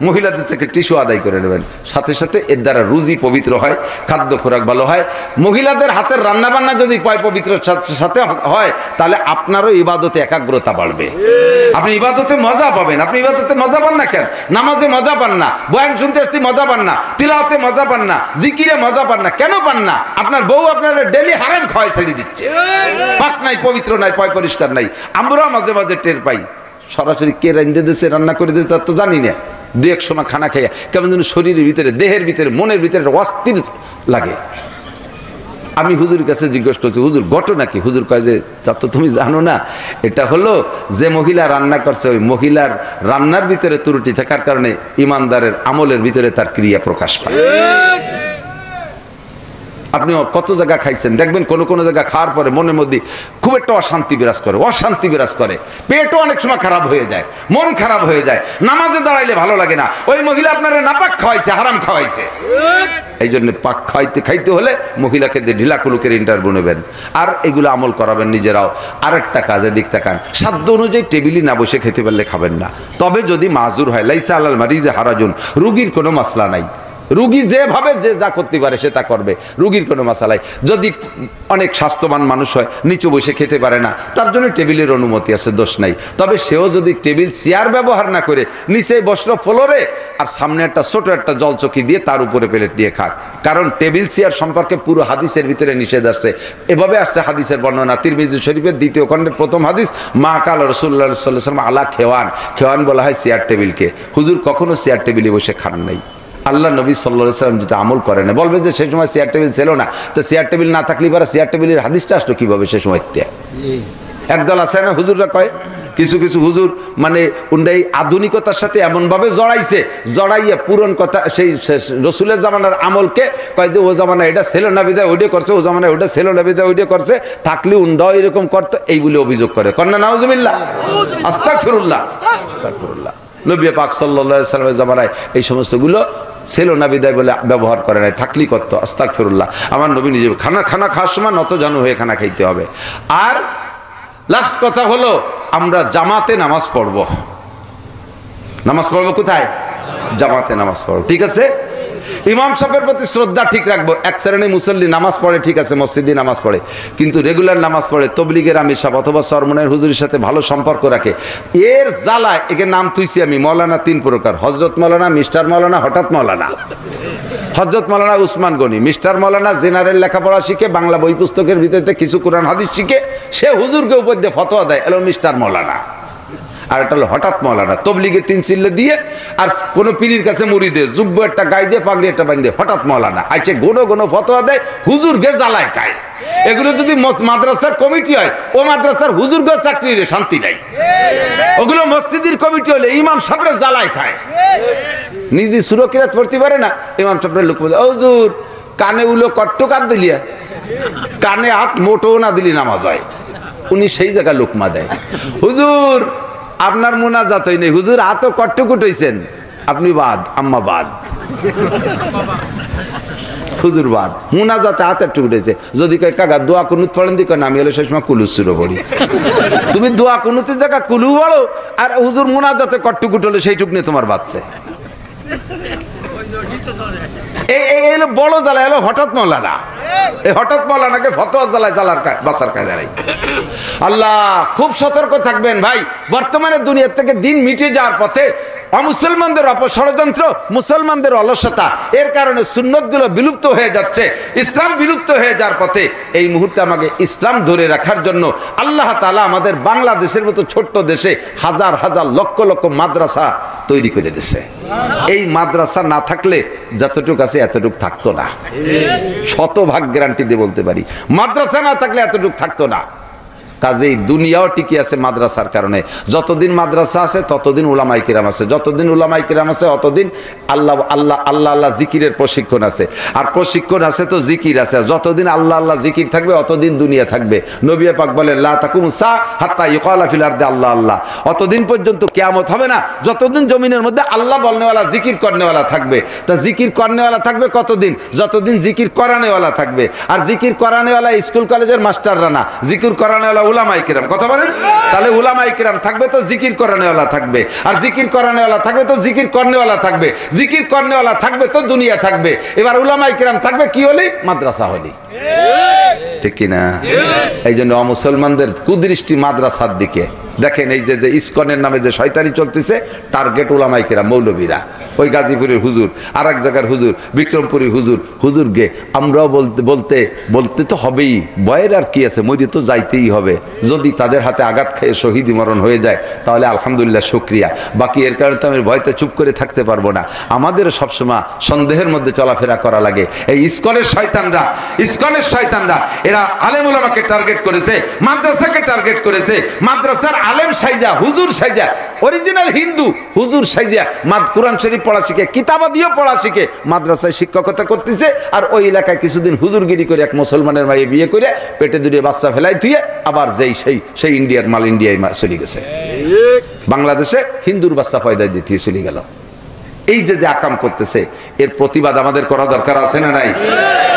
মহিলাদের থেকে টিস্যু আদায় করে নেবেন। সাথে সাথে এর দ্বারা রুজি পবিত্র হয়, খাদ্য খোরাক ভালো হয়। মহিলাদের হাতের রান্না বান্না যদি পবিত্র সাথে হয়, তাহলে আপনারও ইবাদতে একাগ্রতা বাড়বে, আপনি ইবাদতে মজা পাবেন। আপনি ইবাদতে মজা পান না কেন? নামাজে মজা পান না, বয়ান শুনতে আসতে মজা পান না, তিলাওয়াতে মজা পান না, জিকিরে মজা পান না। কেন পান না? আপনার বউ আপনার ডেলি হারাম খাওয়াই ছেড়ে দিচ্ছে, পাক নাই, পবিত্র নাই, পয় পরিষ্কার নাই। আমরা মাঝে মাঝে টের পাই, সরাসরি কে রান্ধে দিয়েছে, রান্না করে দিয়েছে তার তো জানি না। 2-1 সময় খানা খাইয়া কেমন যেন শরীরের ভিতরে, দেহের ভিতরে, মনের ভিতরে অস্থির লাগে। আমি হুজুরের কাছে জিজ্ঞেস করছি, হুজুর ঘটনা কি? হুজুর কয় যে তা তো তুমি জানো না, এটা হলো যে মহিলা রান্না করছে, ওই মহিলার রান্নার ভিতরে ত্রুটি থাকার কারণে ইমানদারের আমলের ভিতরে তার ক্রিয়া প্রকাশ পায়। আপনি কত জায়গা খাইছেন, দেখবেন কোন কোন জায়গা খাওয়ার পরে মনের মধ্যে খুব একটা অশান্তি বিরাজ করে, অশান্তি বিরাজ করে, পেটও অনেক সময় খারাপ হয়ে যায়, মন খারাপ হয়ে যায়, নামাজে দাঁড়াইলে ভালো লাগে না। ওই মহিলা আপনারা নাপাক খাওয়াইছে, হারাম খাওয়াইছে। এই জন্য পাক খাইতে হলে মহিলাকে দিয়ে ঢিলা কুলুকের ইন্টারভিউ নেবেন, আর এগুলো আমল করাবেন নিজেরাও। আরেকটা কাজে দিক তাকান, সাধ্য অনুযায়ী টেবিলে না বসে খেতে পারলে খাবেন না। তবে যদি মাজুর হয়, লাইসা আলাল মারিজে হারাজুন, রুগীর কোনো মাসলা নাই, রুগী যেভাবে যে যা করতে পারে সে তা করবে, রুগীর কোনো মাসালাই। যদি অনেক স্বাস্থ্যবান মানুষ হয়, নিচু বসে খেতে পারে না, তার জন্য টেবিলের অনুমতি আছে, দোষ নাই। তবে সেও যদি টেবিল চেয়ার ব্যবহার না করে নিচে বসলো ফ্লোরে, আর সামনে একটা ছোট একটা জলচকি দিয়ে তার উপরে প্লেট দিয়ে খাক। কারণ টেবিল চেয়ার সম্পর্কে পুরো হাদিসের ভিতরে নিষেধ আছে। এভাবে আসছে হাদিসের বর্ণনা, তিরমিজি শরীফের 2য় খণ্ডের 1ম হাদিস, মা কাল রাসূলুল্লাহ সাল্লাল্লাহু আলাইহি ওয়াসাল্লাম আলা খেওয়ান। খেওয়ান বলা হয় চেয়ার টেবিলকে। হুজুর কখনো চেয়ার টেবিলে বসে খান নাই। আল্লাহ নবী সাল্লাল্লাহু আলাইহি ওয়াসাল্লাম যেটা আমল করে না, বলবে যে সেই সময় চেয়ার টেবিল ছিল না, তো চেয়ার টেবিল না থাকলে এবার চেয়ার টেবিলের হাদিসটা আসলো কিভাবে সে সময়? একদল আছে না হুজুররা কয়, কিছু কিছু হুজুর মানে উন্ডাই আধুনিকতার সাথে এমন ভাবে জড়াইয়া পুরন কথা, সেই রসুলের জামানার আমলকে কয় যে ও জামানা এটা ছিল না বিদায় ওইটা করছে, ও জামানা ওইটা ছিল না বিদায় ওইটা করছে, থাকলে উন্ডাও এরকম করতো, এই বলে অভিযোগ করে। কন্যা নাউজুবিল্লাহ, আস্তাগফিরুল্লাহ, আস্তাগফিরুল্লাহ। নবী পাক সাল্লাল্লাহু আলাইহি ওয়াসাল্লামের জামানায় এই সমস্তগুলো ছিল না বিদায় বলে ব্যবহার করে নাই, থাকলেই করতো। আস্তাগফিরুল্লাহ। আমার নবী নিজে খানা খাওয়ার সময় নত জানু হয়ে খানা খাইতে হবে। আর লাস্ট কথা হলো, আমরা জামাতে নামাজ পড়ব। নামাজ পড়বো কোথায়? জামাতে নামাজ পড়ব, ঠিক আছে? ইমাম সাহেবের প্রতি শ্রদ্ধা ঠিক রাখবো। এক শ্রেণী মুসল্লি নামাজ পড়ে, ঠিক আছে, মসজিদে নামাজ পড়ে, কিন্তু রেগুলার নামাজ পড়ে, তবলিগের আমির সাহেব অথবা সরমনের হুজুরের সাথে ভালো সম্পর্ক রাখে। এর জ্বালায় একে নাম তুইছি আমি, মৌলানা 3 প্রকার: হযরত মৌলানা, মিস্টার মৌলানা, হঠাৎ মৌলানা। হযরত মৌলানা উসমান গনি, মিস্টার মৌলানা জেনারেল লেখাপড়া শিখে, বাংলা বই পুস্তকের ভিতরে কিছু কোরআন হাদিস শিখে সে হুজুরকে উপর দিয়ে ফতোয়া দেয়, এলো মিস্টার মৌলানা। আর এটা হলো হঠাৎ মৌলানা, তবলিগে 3 চিল্লে দিয়ে, আর কোন পীরের কাছে মুড়ি দিয়ে, যুব্য একটা গায়ে দিয়ে, পাগড়ি একটা বাঁধে, হঠাৎ মৌলানা আইছে গোনো ফতোয়া দেয়, হুজুরকে জ্বালায় খায়। এগুলো যদি মাদ্রাসার কমিটি হয়, ও মাদ্রাসার হুজুরকে চাকরির শান্তি নাই। ওগুলো মসজিদের কমিটি হলে ইমাম সাহেবরা জ্বালায় খায়, নিজে সুরকিরাত পড়তে পারে না, ইমাম সাহেবরা লোক বলে, হুজুর কানে উলো কট্টো কাট দিলিয়া, কানে হাত মোটো না দিলি নামাজ হয়। উনি সেই জায়গায় লোকমা দেয়, হুজুর আপনার মোনাজাত হয় নাই, হুজুর হাত কট্টকুট হইছেন, আপনি বাদ, আম্মা বাদ, হুজুর বাদ, মোনাজাতে হাত একটু উঠেছে। যদি কয় কাকা দোয়া কুনুত পড়েন দিক না, আমি হলে সেই সময় কুলুস সুরো পড়ি। তুমি দোয়া কুনুতের জায়গা কুলু বলো, আর হুজুর মোনাজাতে কট্টকুট হলে সেইটুক নিয়ে তোমার বাচ্চা। এই বড় জ্বালা এলো হঠাৎ মৌলানা। এই হঠাৎ মৌলানাকে ফতোয়া জ্বালায় বাঁচার কায়দা নাই। আল্লাহ খুব সতর্ক থাকবেন ভাই। বর্তমানে দুনিয়ার থেকে দিন মিটে যাওয়ার পথে অমুসলমানদের অপষড়যন্ত্র, মুসলমানদের অলসতা, এর কারণে সুন্নতগুলো বিলুপ্ত হয়ে যাচ্ছে, ইসলাম বিলুপ্ত হয়ে যাওয়ার পথে। এই মুহূর্তে আমাকে ইসলাম ধরে রাখার জন্য আল্লাহ তাআলা আমাদের বাংলাদেশের মতো ছোট্ট দেশে হাজার হাজার লক্ষ লক্ষ মাদ্রাসা তৈরি করে দিয়েছে। এই মাদ্রাসা না থাকলে যতটুকু আছে এতটুকু থাকতো না, শতভাগ গ্যারান্টি দিয়ে বলতে পারি। মাদ্রাসা না থাকলে এতটুকু থাকতো না। কাজেই দুনিয়াও টিকে আছে মাদ্রাসার কারণে। যতদিন মাদ্রাসা আছে ততদিন উলামায়ে কিরাম আছে, যতদিন উলামায়ে কিরাম আছে ততদিন আল্লাহ আল্লাহ আল্লাহ আল্লাহ জিকিরের প্রশিক্ষণ আছে, আর প্রশিক্ষণ আছে তো জিকির আছে। যতদিন আল্লাহ আল্লাহ জিকির থাকবে অতদিন দুনিয়া থাকবে। নবী পাক বলেন লা তাকুমু সা হাত্তা ইউকালা ফিল আরদি আল্লাহ আল্লাহ, অতদিন পর্যন্ত কিয়ামত হবে না যতদিন জমিনের মধ্যে আল্লাহ বলনেওয়ালা জিকির করনেওয়ালা থাকবে। তা জিকির করনেওয়ালা থাকবে কতদিন? যতদিন জিকির করানেওয়ালা থাকবে। আর জিকির করানেওয়ালা স্কুল কলেজের মাস্টাররা না, জিকির করানেওয়ালা উলামায়ে কিরাম। কথা বলেন? তাহলে উলামায়ে কিরাম থাকবে তো জিকির করানেওয়ালা থাকবে, আর জিকির করানেওয়ালা থাকবে তো জিকির করনেওয়ালা থাকবে, জিকির করনেওয়ালা থাকবে তো দুনিয়া থাকবে। এবার উলামায়ে কিরাম থাকবে কি হলে? মাদ্রাসা হলে। ঠিক কিনা? এই জন্য মুসলমানদের কুদৃষ্টি মাদ্রাসার দিকে। দেখেন এই যে ইসকনের নামে যে শয়তানি চলতেছে, টার্গেট উলামায়ে কিরাম, মৌলবীরা। ওই গাজীপুরের হুজুর, আর এক জায়গার হুজুর, বিক্রমপুরের হুজুর, হুজুর গে আমরাও বলতে তো হবেই, ভয়ের আর কি আছে, মরে তো যাইতেই হবে। যদি তাদের হাতে আঘাত খেয়ে শহীদ মরণ হয়ে যায় তাহলে আলহামদুলিল্লাহ শুকরিয়া, বাকি এর কারণে তো আমি ভয়তে চুপ করে থাকতে পারবো না। আমাদের সবসময় সন্দেহের মধ্যে চলাফেরা করা লাগে। এই ইসকনের শয়তানরা এরা আলেম উলামাকে টার্গেট করেছে, মাদ্রাসাকে টার্গেট করেছে। মাদ্রাসার আলেম সাইজা, হুজুর সাইজা, অরিজিনাল হিন্দু হুজুর সাইজা কোরআন শরীফ পড়া শিখে, কিতাবাদিও পড়া শিখে মাদ্রাসায় শিক্ষকতা করতেছে। আর ওই এলাকায় কিছুদিন হুজুরগিরি করে এক মুসলমানের মায়ে বিয়ে করে পেটে দুটিয়ে বাচ্চা ফেলাই থুয়ে আবার সেই ইন্ডিয়ার মাল ইন্ডিয়ায় চলে গেছে। বাংলাদেশে হিন্দুর বাচ্চা পয়দা দিয়ে চলে গেল। এই যে আকাম করতেছে, এর প্রতিবাদ আমাদের করা দরকার আছে না নাই?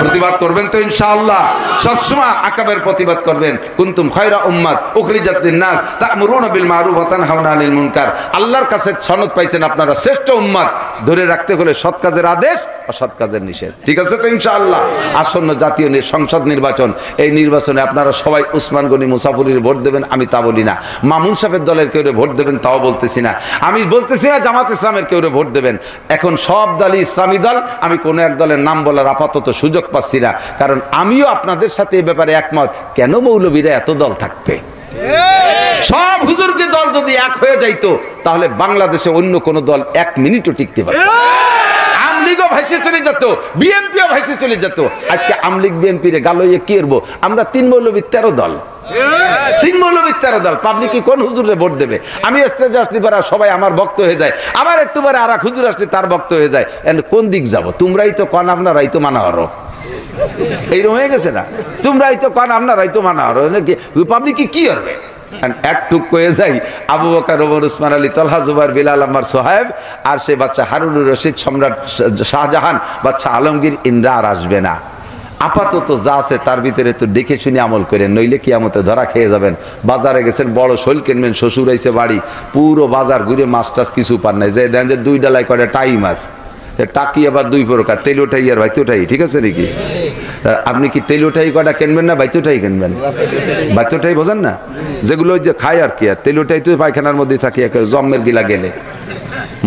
প্রতিবাদ করবেন তো ইনশাআল্লাহ। সবসময় আকামের প্রতিবাদ করবেন। কুনতুম খায়রা উম্মাত উখরিজাত লিন-নাস তা'মুরুনা বিল মারুফ ওয়া তানহাউনা আনিল মুনকার। আল্লাহর কাছে সনদ পাইছেন আপনারা শ্রেষ্ঠ উম্মাত। ধরে রাখতে হলে সৎ কাজের আদেশ, অসৎ কাজের নিষেধ। ঠিক আছে তো ইনশাআল্লাহ। আসন্ন জাতীয় সংসদ নির্বাচন, এই নির্বাচনে আপনারা সবাই উসমান গনি মুসাফিরের ভোট দেবেন, আমি তা বলি না। মামুন সাহেবের দলের কেউ ভোট দেবেন, তাও বলতেছি না। আমি বলতেছি না জামাত ইসলামের কেউ ভোট দেবেন। এখন সব দলই ইসলামী দল। আমি কোনো এক দলের নাম বলার আপাতত সুযোগ পাচ্ছি না, কারণ আমিও আপনাদের সাথে এই ব্যাপারে একমত। কেন মৌলবীরা এত দল থাকবে? সব হুজুরকে দল যদি এক হয়ে যাইতো তাহলে বাংলাদেশে অন্য কোন দল এক মিনিটও টিকতে পারত না। আমলিগও ভাইসে চলে যেত, বিএনপিও ভাইসে চলে যেত। আজকে আমলিগ বিএনপি রে গালইয়ে কি করবো? আমরা 3 মৌলবী 13 দল, 3 মৌলবী 13 দল। পাবলিক কি কোন হুজুরে ভোট দেবে? আমি স্টেজে আসলে পরে সবাই আমার ভক্ত হয়ে যায়, আবার একটু পরে আর এক হুজুর আসলে তার ভক্ত হয়ে যায়। কোন দিক যাবো? তোমরাই তো কন, আপনারাই তো মানা হরো। এইরকম হয়ে গেছে না? তোমরাই তো কন, আপনারাই তো মানা হরো। পাবলিক কি করবে? এক টুক হয়ে যাই আবু বকর, ওমর, উসমান আলী, তলহা, জুবাইর, বিলাল, আম্মার, সোহাইব, আর সে বাচ্চা হারুনুর রশিদ, সম্রাট শাহজাহান, বাচ্চা আলমগীর, ইন্দ্রা আর আসবে না। আপাতত যা আছে তার ভিতরে তো দেখে শুনে আমল করেন, নইলে কিয়ামতে ধরা খেয়ে যাবেন। বাজারে গেছেন, বড় শৈল কিনবেন, শ্বশুর আইছে বাড়ি, পুরো বাজার ঘুরে মাছ টাছ কিছু পান নাই। যে দেন যে 2 ডালায় কয়টা টাই মাছ, টাকি আবার 2 প্রকার, তেলোটাই আর ভাইতোটাই। ঠিক আছে নাকি? আপনি কি তেলোটাই কয়টা কিনবেন না ভাইতোটাই কিনবেন? ভাইতোটাই বোঝেন না? যেগুলো যে খায় আর কি। আর তেলোটাই তো পায়খানার মধ্যে থাকে, জম্মের গিলা গেলে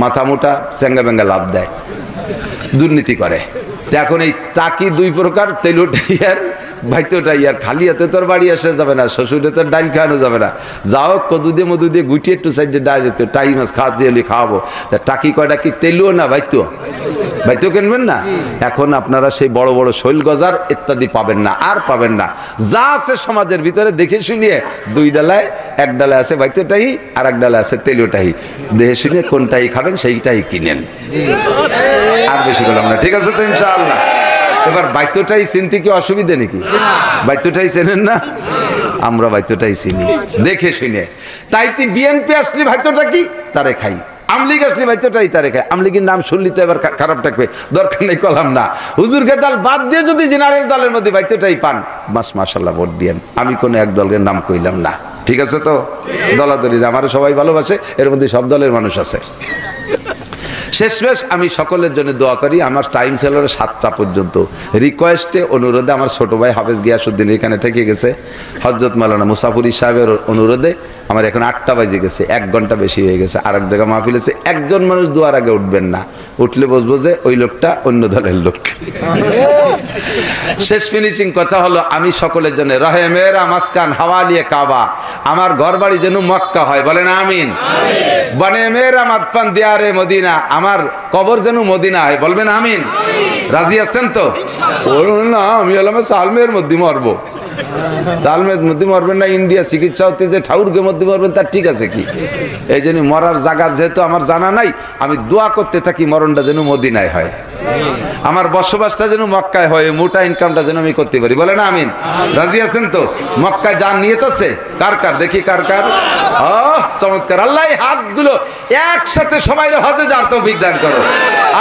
মাথা মোটা চেঙ্গা বেঙ্গা লাভ দেয়, দুর্নীতি করে। এখন এই টাকি 2 প্রকার, তেলোটাই আর ভাইতোটাই। আর খালি হাতে তোর বাড়ি আসা যাবে না, শ্বশুরে তোর ডাইল খাওয়ানো যাবে না। যাও কদু দিয়ে মধু দিয়ে গুটিয়ে একটু সাইডে ডাইরেক্ট টাই মাছ খাওয়াতে হলে খাওয়াবো। তা টাকি কয়টা কি তেলও না ভাইতো? ভাইতো কিনবেন না? এখন আপনারা সেই বড় বড় শৈল গজার ইত্যাদি পাবেন না, আর পাবেন না। যা আছে সমাজের ভিতরে দেখে শুনিয়ে 2 ডালায়, 1 ডালায় আছে ভাইতোটাই, আর 1 ডালায় আছে তেলোটাই। দেখে শুনিয়ে কোনটাই খাবেন সেইটাই কিনেন, আর বেশি করলাম না। ঠিক আছে তো ইনশাআল্লাহ। এবার বাইতোটাই চিনতে কি অসুবিধা নাকি? বাইতোটাই চেনেন না? আমরা বাইতোটাই চিনি দেখে শুনে। তাই বিএনপি আসলে বাইতোটা কি তারে খাই, আমলিগ আসলে বাইতোটাই তারে খাই। আমলিগের নাম শুনলি তো এবার খারাপ থাকবে, দরকার নেই কলাম না। হুজুরকে দল বাদ দিয়ে যদি জেনারেল দলের মধ্যে বাইতোটাই পান, মাশাআল্লাহ ভোট দিয়েন। আমি কোনো এক দলের নাম কইলাম না। ঠিক আছে তো? দলাদলির আমার সবাই ভালোবাসে, এর মধ্যে সব দলের মানুষ আছে। শেষমেশ আমি সকলের জন্য দোয়া করি। আমার টাইম ছিল 7টা পর্যন্ত। রিকোয়েস্টে, অনুরোধে আমার ছোট ভাই হাফেজ গিয়াসউদ্দিন এখানে থেকে গেছে, হযরত মাওলানা মুসাফির সাহেবের অনুরোধে আমার এখন 8টা বাজে গেছে, 1 ঘন্টা বেশি হয়ে গেছে। আর এক জায়গায় মাহফিল আছে, একজন মানুষ দুয়ার আগে উঠবেন না, উঠলে বুঝবো যে ওই লোকটা অন্য দলের লোক। শেষ ফিনিশিং কথা হলো, আমি সকলের জন্য রহে মেরা মাসকান হাওয়ালিয়ে কাবা, আমার ঘর বাড়ি যেন মক্কা হয়, বলেন আমিন। বনে মেরা মাদফান দিয়ারে মদিনা, আমার কবর যেন মদিনা হয়, বলবেন আমিন। রাজি আছেন তো? না আমি সালমের মধ্যে মরবো, জালমের মধ্যে মরবেন না, ইন্ডিয়া চিকিৎসা হতে যে ঠাউরকে মধ্যে মরবেন তার ঠিক আছে কি? এই জন্য মরার জায়গা যেহেতু আমার জানা নাই, আমি দোয়া করতে থাকি মরণটা যেন মদিনায় হয়, আমার বসবাসটা যেন মক্কায় হয়, মোটা ইনকামটা যেন আমি করতে পারি। বলে না আমিন? রাজি আছেন তো? মক্কায় যান নিয়ত আছে কার কার? দেখি কার কার। চমৎকার। আল্লাহ হাতগুলো একসাথে সবাই হজে যাওয়ার তৌফিক দান করো।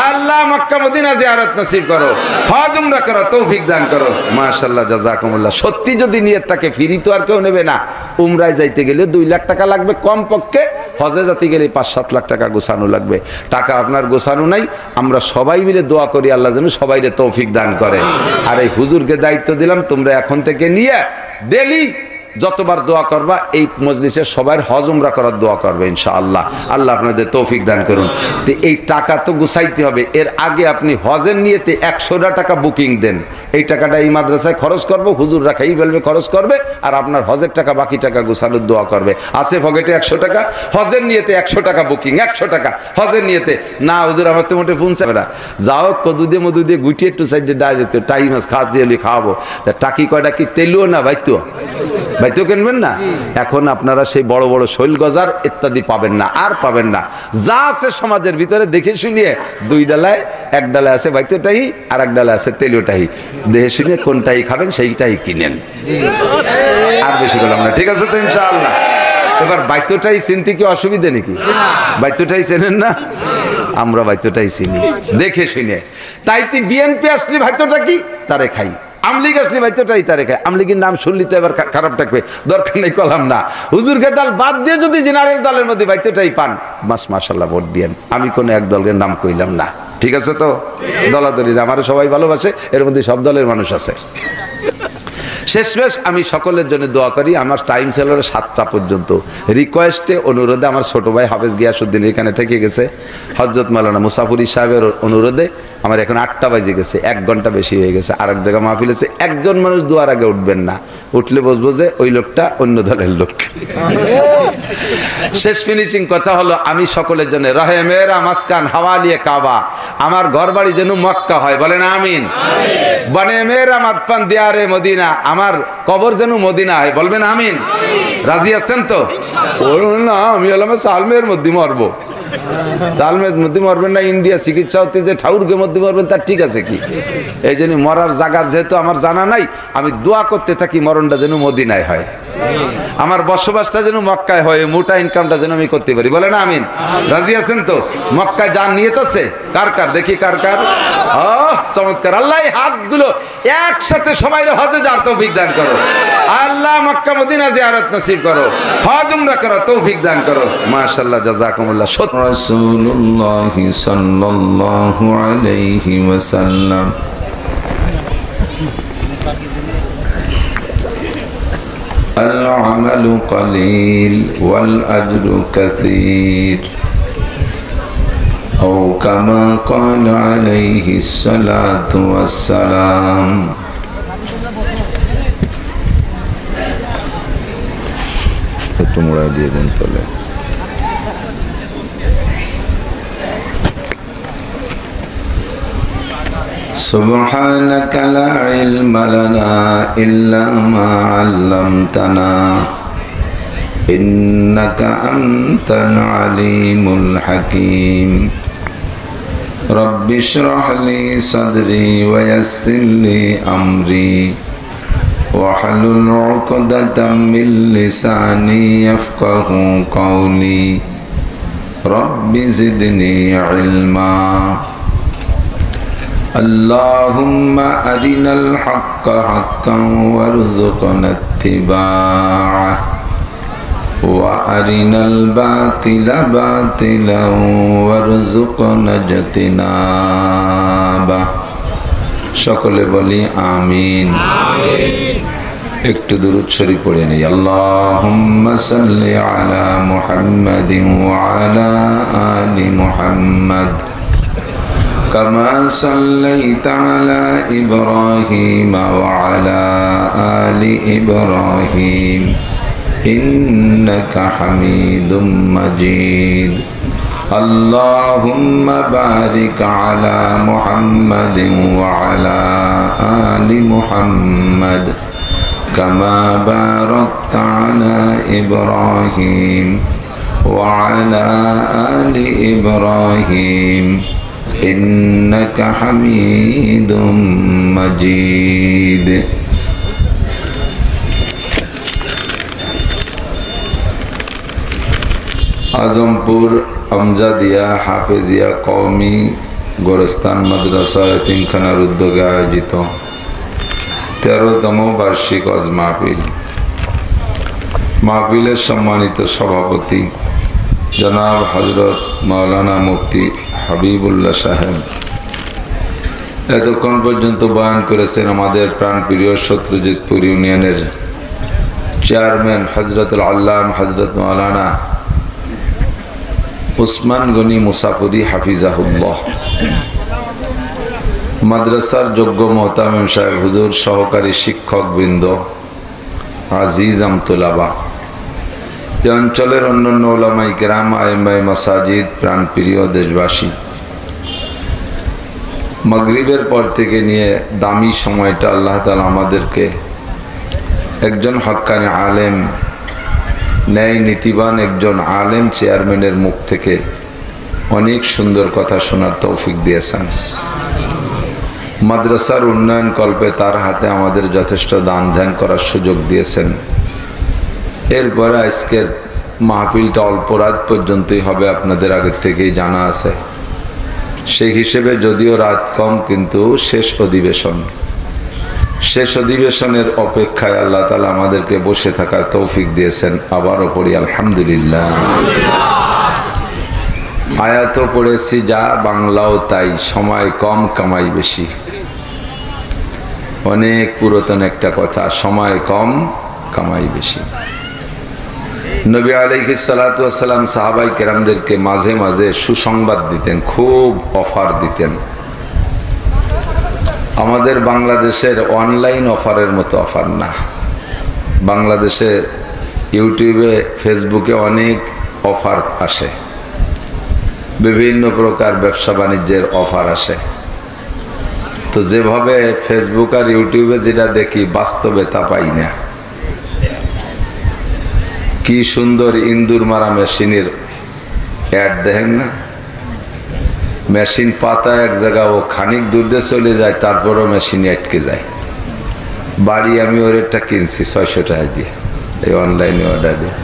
আল্লাহ মক্কা মদিনা জিয়ারত নসিব করো, হজ উমরা করো, তৌফিক দান করো। মাশাআল্লাহ, জাযাকুমুল্লাহ। সত্যি যদি নিয়ত থাকে, ফ্রি তো আর কেউ নেবে না। উমরায় যাইতে গেলে 2 লাখ টাকা লাগবে কমপক্ষে, হজে যেতে গেলে 5-7 লাখ টাকা গোছানো লাগবে। টাকা আপনার গোছানো নাই, আমরা সবাই মিলে দোয়া করি আল্লাহ যেন সবাইরে তৌফিক দান করে। আর এই হুজুরকে দায়িত্ব দিলাম, তোমরা এখন থেকে নিয়ে ডেলি যতবার দোয়া করবা এই মজলিসে সবার হজ উমরা করার দোয়া করবে ইনশাআল্লাহ। আল্লাহ আপনাদের তৌফিক দান করুন। তো এই টাকা তো গুছাইতে হবে, এর আগে আপনি হজের নিয়েতে 100 টাকা বুকিং দেন। এই টাকাটা এই মাদ্রাসায় খরচ করবো, হুজুর রাখাই বলবে খরচ করবে, আর আপনার হজের টাকা বাকি টাকা গুছানোর দোয়া করবে। আছে পকেটে 100 টাকা, হজের নিয়েতে 100 টাকা বুকিং, 100 টাকা হজের নিয়েতে। না হুজুর আমার তো মোটে ফোন চাবে না, যাও কদু দিয়ে মধু দিয়ে গুটিয়ে একটু সাইডে ডাইরেক্ট টাই মাছ খাওয়াতে হলে খাওয়াবো। তা টাকি কয়টা কি তেলও না ভাইতো, ভাইতো কিনবেন না। এখন আপনারা সেই বড় বড় শৈল গজার ইত্যাদি পাবেন না, আর পাবেন না। যা আছে সমাজের ভিতরে দেখে শুনিয়ে 2 ডালায় 1 ডালায় আছে বাইতোটাই, আর 1 ডালায় আছে তেলুটাই। দেখে শুনিয়ে কোনটাই খাবেন সেইটাই কিনেন, আর বেশি বললাম না। ঠিক আছে তো ইনশাআল্লাহ। এবার বাইতোটাই চিনতে কি অসুবিধা নাকি? বাইতোটাই চেনেন না? আমরা বাইতোটাই চিনি দেখে শুনে। তাই তুই বিএনপি আসলি বাইতোটা কি তারে খাই, আমলিগ আসলে বাইতোটাই তারে খায়। আমলিগের নাম শুনলি তো এবার খারাপ থাকবে, দরকার নেই কলাম না। হুজুরকে দল বাদ দিয়ে যদি জেনারেল দলের মধ্যে বাইতোটাই পান, মাশাআল্লাহ ভোট দিয়েন। আমি কোনো এক দলের নাম কইলাম না, ঠিক আছে তো? দলাদলি আমার সবাই ভালোবাসে, এর মধ্যে সব দলের মানুষ আছে। শেষমেশ আমি সকলের জন্য দোয়া করি। আমার টাইম ছিল 7টা পর্যন্ত। রিকোয়েস্টে অনুরোধে আমার ছোট ভাই হাফেজ গিয়াসউদ্দিন এখানে থেকে গেছে, হযরত মাওলানা মুসাফির সাহেবের অনুরোধে আমার এখন 8টা বাজে গেছে, 1 ঘন্টা বেশি হয়ে গেছে। আর এক জায়গায় মাহফিল আছে, একজন মানুষ দুয়ার আগে উঠবেন না, উঠলে বুঝবো যে ওই লোকটা অন্য দলের লোক। শেষ ফিনিশিং কথা হলো, আমি সকলের জন্য রহে মেরা মাসকান হাওয়ালিয়ে কাবা, আমার ঘর বাড়ি যেন মক্কা হয়, বলেন আমিন। বনে মেরা মাদফান দিয়ারে মদিনা, আমার কবর যেন মদিনা হয়, বলবেন আমিন। রাজি আছেন তো? বলুন না আমি হলাম সালমের মধ্যে মরবো, সালমের মধ্যে মরবেন না, ইন্ডিয়া চিকিৎসা হতে যে ঠাউরকে মধ্যে মরবেন তার ঠিক আছে কি? এই জন্য মরার জায়গা যেহেতু আমার জানা নাই, আমি দোয়া করতে থাকি মরণটা যেন মদিনায় হয়, আমার বসবাসটা যেন মক্কায় হয়, মোটা ইনকামটা যেন আমি করতে পারি। বলে না আমিন? রাজি আছেন তো? মক্কায় যান নিয়ত আছে কার কার? দেখি কার কার। চমৎকার। আল্লাহ হাতগুলো একসাথে সবাই হজে যাওয়ার তৌফিক দান করো। আল্লাহ মক্কা মদিনা জিয়ারত নসিব করো, হজ উমরা করো, তৌফিক দান করো। মাশাআল্লাহ, জাযাকুমুল্লাহ। রাসূলুল্লাহ সাল্লাল্লাহু আলাইহি ওয়াসাল্লাম العمل قليل والأجر كثير أو كما قال عليه الصلاة والسلام তোমরা দিয়ে দেন তাহলে। سبحانك لا علم لنا إلا ما علمتنا إنك أنت العليم الحكيم رب اشرح لي صدري ويسر لي أمري واحلل عقدة من لساني يفقه قولي رب زدني علما اللهم أرنا الحق حقا وارزقنا اتباعه وأرنا الباطل باطلا وارزقنا اجتنابه সকলে বলি আমিন। একটু দুরূদ শরীফ পড়ে নেই। আল্লাহুম্মা সাল্লি আলা মুহাম্মাদিন ওয়া আলা আলি মুহাম্মাদ كما صليت على إبراهيم وعلى آل إبراهيم إنك حميد مجيد اللهم بارك على محمد وعلى آل محمد كما باركت على إبراهيم وعلى آل إبراهيم إنك حميد مجيد आजमपुर আমজাদিয়া হাফেজিয়া কওমি গোরস্তান মাদ্রাসা এতিমখানার উদ্যোগে আয়োজিত 13তম বার্ষিক ওয়াজ মাহফিল। মাহফিলের সম্মানিত সভাপতি জনাব হযরত মাওলানা মুফতি হাবিবুল্লাহ সাহেব এতক্ষণ পর্যন্ত বয়ান করেছেন আমাদের প্রাণপ্রিয় শত্রুজিতপুর ইউনিয়নের চেয়ারম্যান হযরতুল আল্লাম হযরত মাওলানা উসমান গনি মুসাফিরি হাফিজাহুল্লাহ, মাদ্রাসার যোগ্য মোহতামিম সাহেব হুজুর, সহকারী শিক্ষক বৃন্দ, আজিজ আমতুলাবা, এই অঞ্চলের অন্যান্য উলামায়ে কেরাম, আইম্মায়ে মাসাজিদ, প্রাণপ্রিয় দেশবাসী, মাগরিবের পর থেকে নিয়ে দামি সময়টা আল্লাহ তাআলা আমাদেরকে একজন হক্কানি আলেম, ন্যায় নীতিবান একজন আলেম চেয়ারম্যানের মুখ থেকে অনেক সুন্দর কথা শোনার তৌফিক দিয়েছেন। মাদ্রাসার উন্নয়ন কল্পে তার হাতে আমাদের যথেষ্ট দান ধ্যান করার সুযোগ দিয়েছেন। এরপরে আজকের মাহফিলটা অল্প রাত পর্যন্তই হবে, আপনাদের আগের থেকেই জানা আছে। সেই হিসেবে যদিও রাত কম, কিন্তু শেষ অধিবেশনের অপেক্ষায় আল্লাহ তাআলা আমাদেরকে বসে থাকার তৌফিক দিয়েছেন। আবারও পড়ি আলহামদুলিল্লাহ। আয়াতও পড়েছি যা, বাংলাও তাই, সময় কম কামাই বেশি। অনেক পুরাতন একটা কথা, সময় কম কামাই বেশি। নবী আলাইহিস সালাতু ওয়াস সালাম সাহাবায়ে কেরামদেরকে মাঝে মাঝে সুসংবাদ দিতেন, খুব অফার দিতেন। আমাদের বাংলাদেশের অনলাইন অফারের মতো অফার না। বাংলাদেশে ইউটিউবে, ফেসবুকে অনেক অফার আসে, বিভিন্ন প্রকার ব্যবসা বাণিজ্যের অফার আসে। তো যেভাবে ফেসবুক আর ইউটিউবে যেটা দেখি, বাস্তবে তা পাই না। কি সুন্দর ইন্দুর মারা মেশিনের অ্যাড দেখেন না? মেশিন পাতা এক জায়গা, ও খানিক দূর দিয়ে চলে যায়, তারপরও মেশিনে আটকে যায়। বাড়ি আমি ওর একটা কিনছি 600 টাকা দিয়ে, এই অনলাইনে অর্ডার দিয়ে।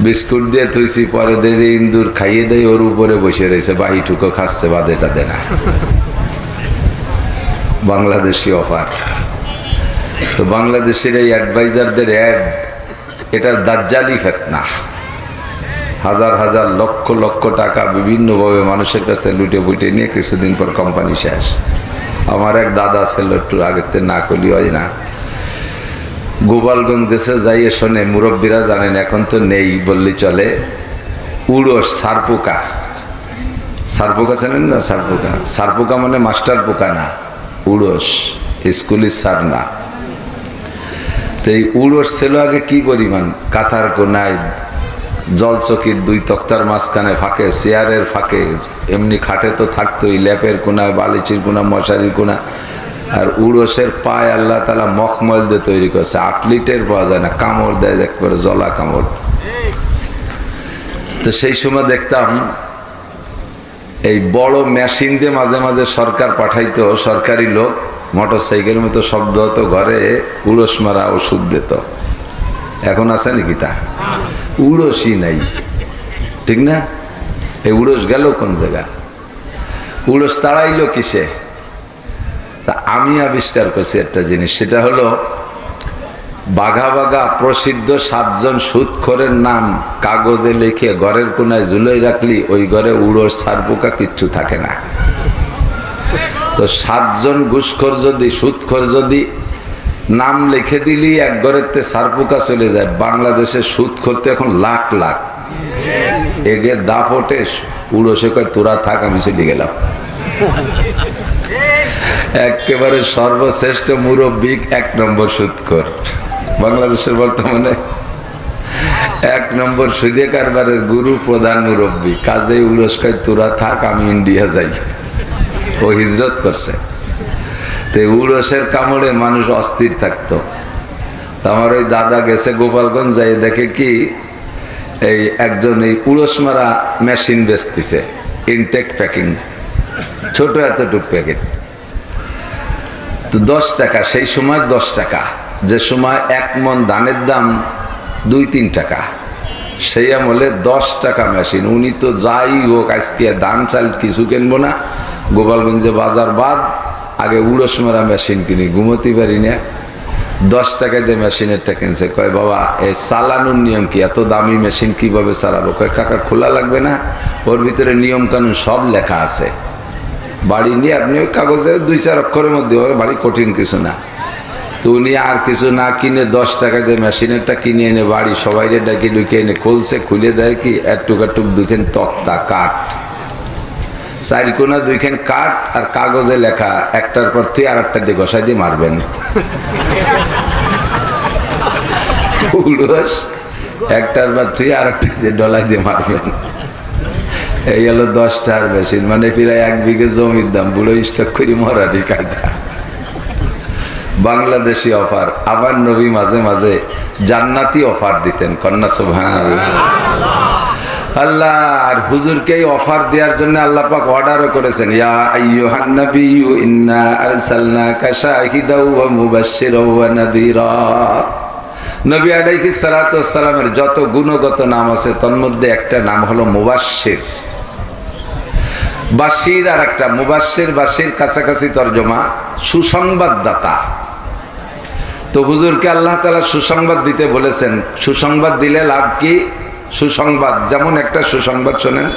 বিস্কুট দিয়ে থুইছি, পরে দিয়ে যে ইন্দুর খাইয়ে দেয়, ওর উপরে বসে রয়েছে, বাহিটুকু খাচ্ছে, বাদেটা দেয় না। বাংলাদেশি অফার। তো বাংলাদেশের এই অ্যাডভাইজারদের অ্যাড, এটা দাজ্জালি ফিতনা। হাজার হাজার লক্ষ লক্ষ টাকা বিভিন্নভাবে মানুষের কাছ থেকে লুটে বুটে নিয়ে কিছুদিন পর কোম্পানি শেষ। আমার এক দাদা ছিল, একটু আগের থেকে না করলি হয় না, গোপালগঞ্জ দেশে যাইয়ে শোনে, মুরব্বীরা জানেন, এখন তো নেই বললি চলে, উড়োস সারপোকা। সারপোকা চেনেন না? সারপোকা মানে মাস্টার পোকা না, উড়োস, স্কুলের সার না। তো এই উড়োস ছিল আগে কি পরিমাণ, কাঁথার কোনায়, জলচকির 2 তক্তার মাঝখানে ফাঁকে, চেয়ারের ফাঁকে, এমনি খাটে তো থাকতোই, ল্যাপের কোনায়, বালিচির কোনা, মশারির কোনা। আর উড়োসের পায়ে আল্লাহ তাআলা মখমল দিয়ে তৈরি করছে, 8 লিটার পাওয়া যায় না, কামড় দেয় একবারে জলা কামড়। তো সেই সময় দেখতাম এই বড় মেশিন দিয়ে মাঝে মাঝে সরকার পাঠাইতো, সরকারি লোক, মোটরসাইকেল মতো শব্দ হতো, ঘরে উড়োস মারা ওষুধ দিত। এখন আছে নাকি তা? উড়োসই নাই, ঠিক না? এই উড়োস গেল কোন জায়গা? উড়োস তাড়াইলো কিসে? তা আমি আবিষ্কার করছি একটা জিনিস, সেটা হলো বাঘা বাঘা প্রসিদ্ধ 7 জন সুদখোরের নাম কাগজে লিখে ঘরের কোনায় ঝুলাই রাখলি, ওই ঘরে উড়োস সারপোকা কিচ্ছু থাকে না। তো 7 জন ঘুষখোর যদি, সুদখোর যদি নাম লিখে দিলি, এক ঘরেতে সারপোকা চলে যায়। বাংলাদেশে সুদখোর তো এখন লাখ লাখ, এগে দাপ ওঠে, উড়োসে কয় তোরা থাক, আমি চলে গেলাম। একেবারে সর্বশ্রেষ্ঠ মুরব্বী 1 নম্বর সুদখোর বাংলাদেশের বর্তমানে, 1 নম্বর সুদে কারবারের গুরু, প্রধান মুরব্বী। কাজে উড়োস কয় তোরা থাক, আমি ইন্ডিয়া যাই। ও হিজরত করছে। তো উড়োসের কামড়ে মানুষ অস্থির থাকতো। আমার ওই দাদা গেছে গোপালগঞ্জ, যাই দেখে কি এই একজন এই উড়স মারা মেশিন বেচতেছে, ইনটেক প্যাকিং, ছোট এতটুক প্যাকেট। তো 10 টাকা, সেই সময় 10 টাকা, যে সময় 1 মণ ধানের দাম 2-3 টাকা, সেই আমলে 10 টাকা মেশিন। উনি তো যাই হোক আজকে ধান চাল কিছু কিনবো না, গোপালগঞ্জে বাজার বাদ, আগে উড়স মারা মেশিন কিনি, ঘুমোতে পারি না। 10 টাকা দিয়ে মেশিনেরটা কিনছে। কয় বাবা এই চালানোর নিয়ম কি, এত দামি মেশিন কিভাবে চালাবো? কয় কাকা খোলা লাগবে না, ওর ভিতরে নিয়ম কানুন সব লেখা আছে, বাড়ি নিয়ে আপনি ওই কাগজে 2-4 অক্ষরের মধ্যে, বাড়ি কঠিন কিছু না। তো উনি আর কিছু না কিনে 10 টাকা দিয়ে মেশিনেরটা কিনে এনে বাড়ি সবাই ডাকি ঢুকে এনে খুলছে, খুলে দেয় কি একটুক 2খান তক্তা কাঠ, 4 কোনা 2খান কাঠ আর কাগজে লেখা, একটার পর তুই আর একটা দিয়ে ঘষাই দিয়ে মারবেন। একটার পর তুই আর একটা দিয়ে ডলাই দিয়ে মারবেন। এই হলো 10 টাকার মেশিন, মানে প্রায় 1 বিঘে জমির দাম। বুড়ো স্টক করি মরাঠি কায়দা, বাংলাদেশি অফার। আবার নবী মাঝে মাঝে জান্নাতি অফার দিতেন, কন্যা সুবহানাল্লাহ। আল্লাহ আর হুজুরকে অফার দেওয়ার জন্য আল্লাহ পাক অর্ডারও করেছেন, ইয়া আইয়ুহান নাবিয়্যু ইন্না আরসালনাকা শাহিদাও ওয়া মুবাশশিরাও ওয়া নাযীরা। নবী আলাইহিস সালাতু ওয়াস সালামের যত গুণগত নাম আছে তার মধ্যে একটা নাম হলো মুবাশশির। বাশির আর একটা, মুবাশশির বাশির কাছাকাছি তরজমা, সুসংবাদদাতা। তো হুজুরকে আল্লাহ তাআলা সুসংবাদ দিতে বলেছেন। সুসংবাদ দিলে লাভ কি? সুসংবাদ যেমন একটা সুসংবাদ শোনেন,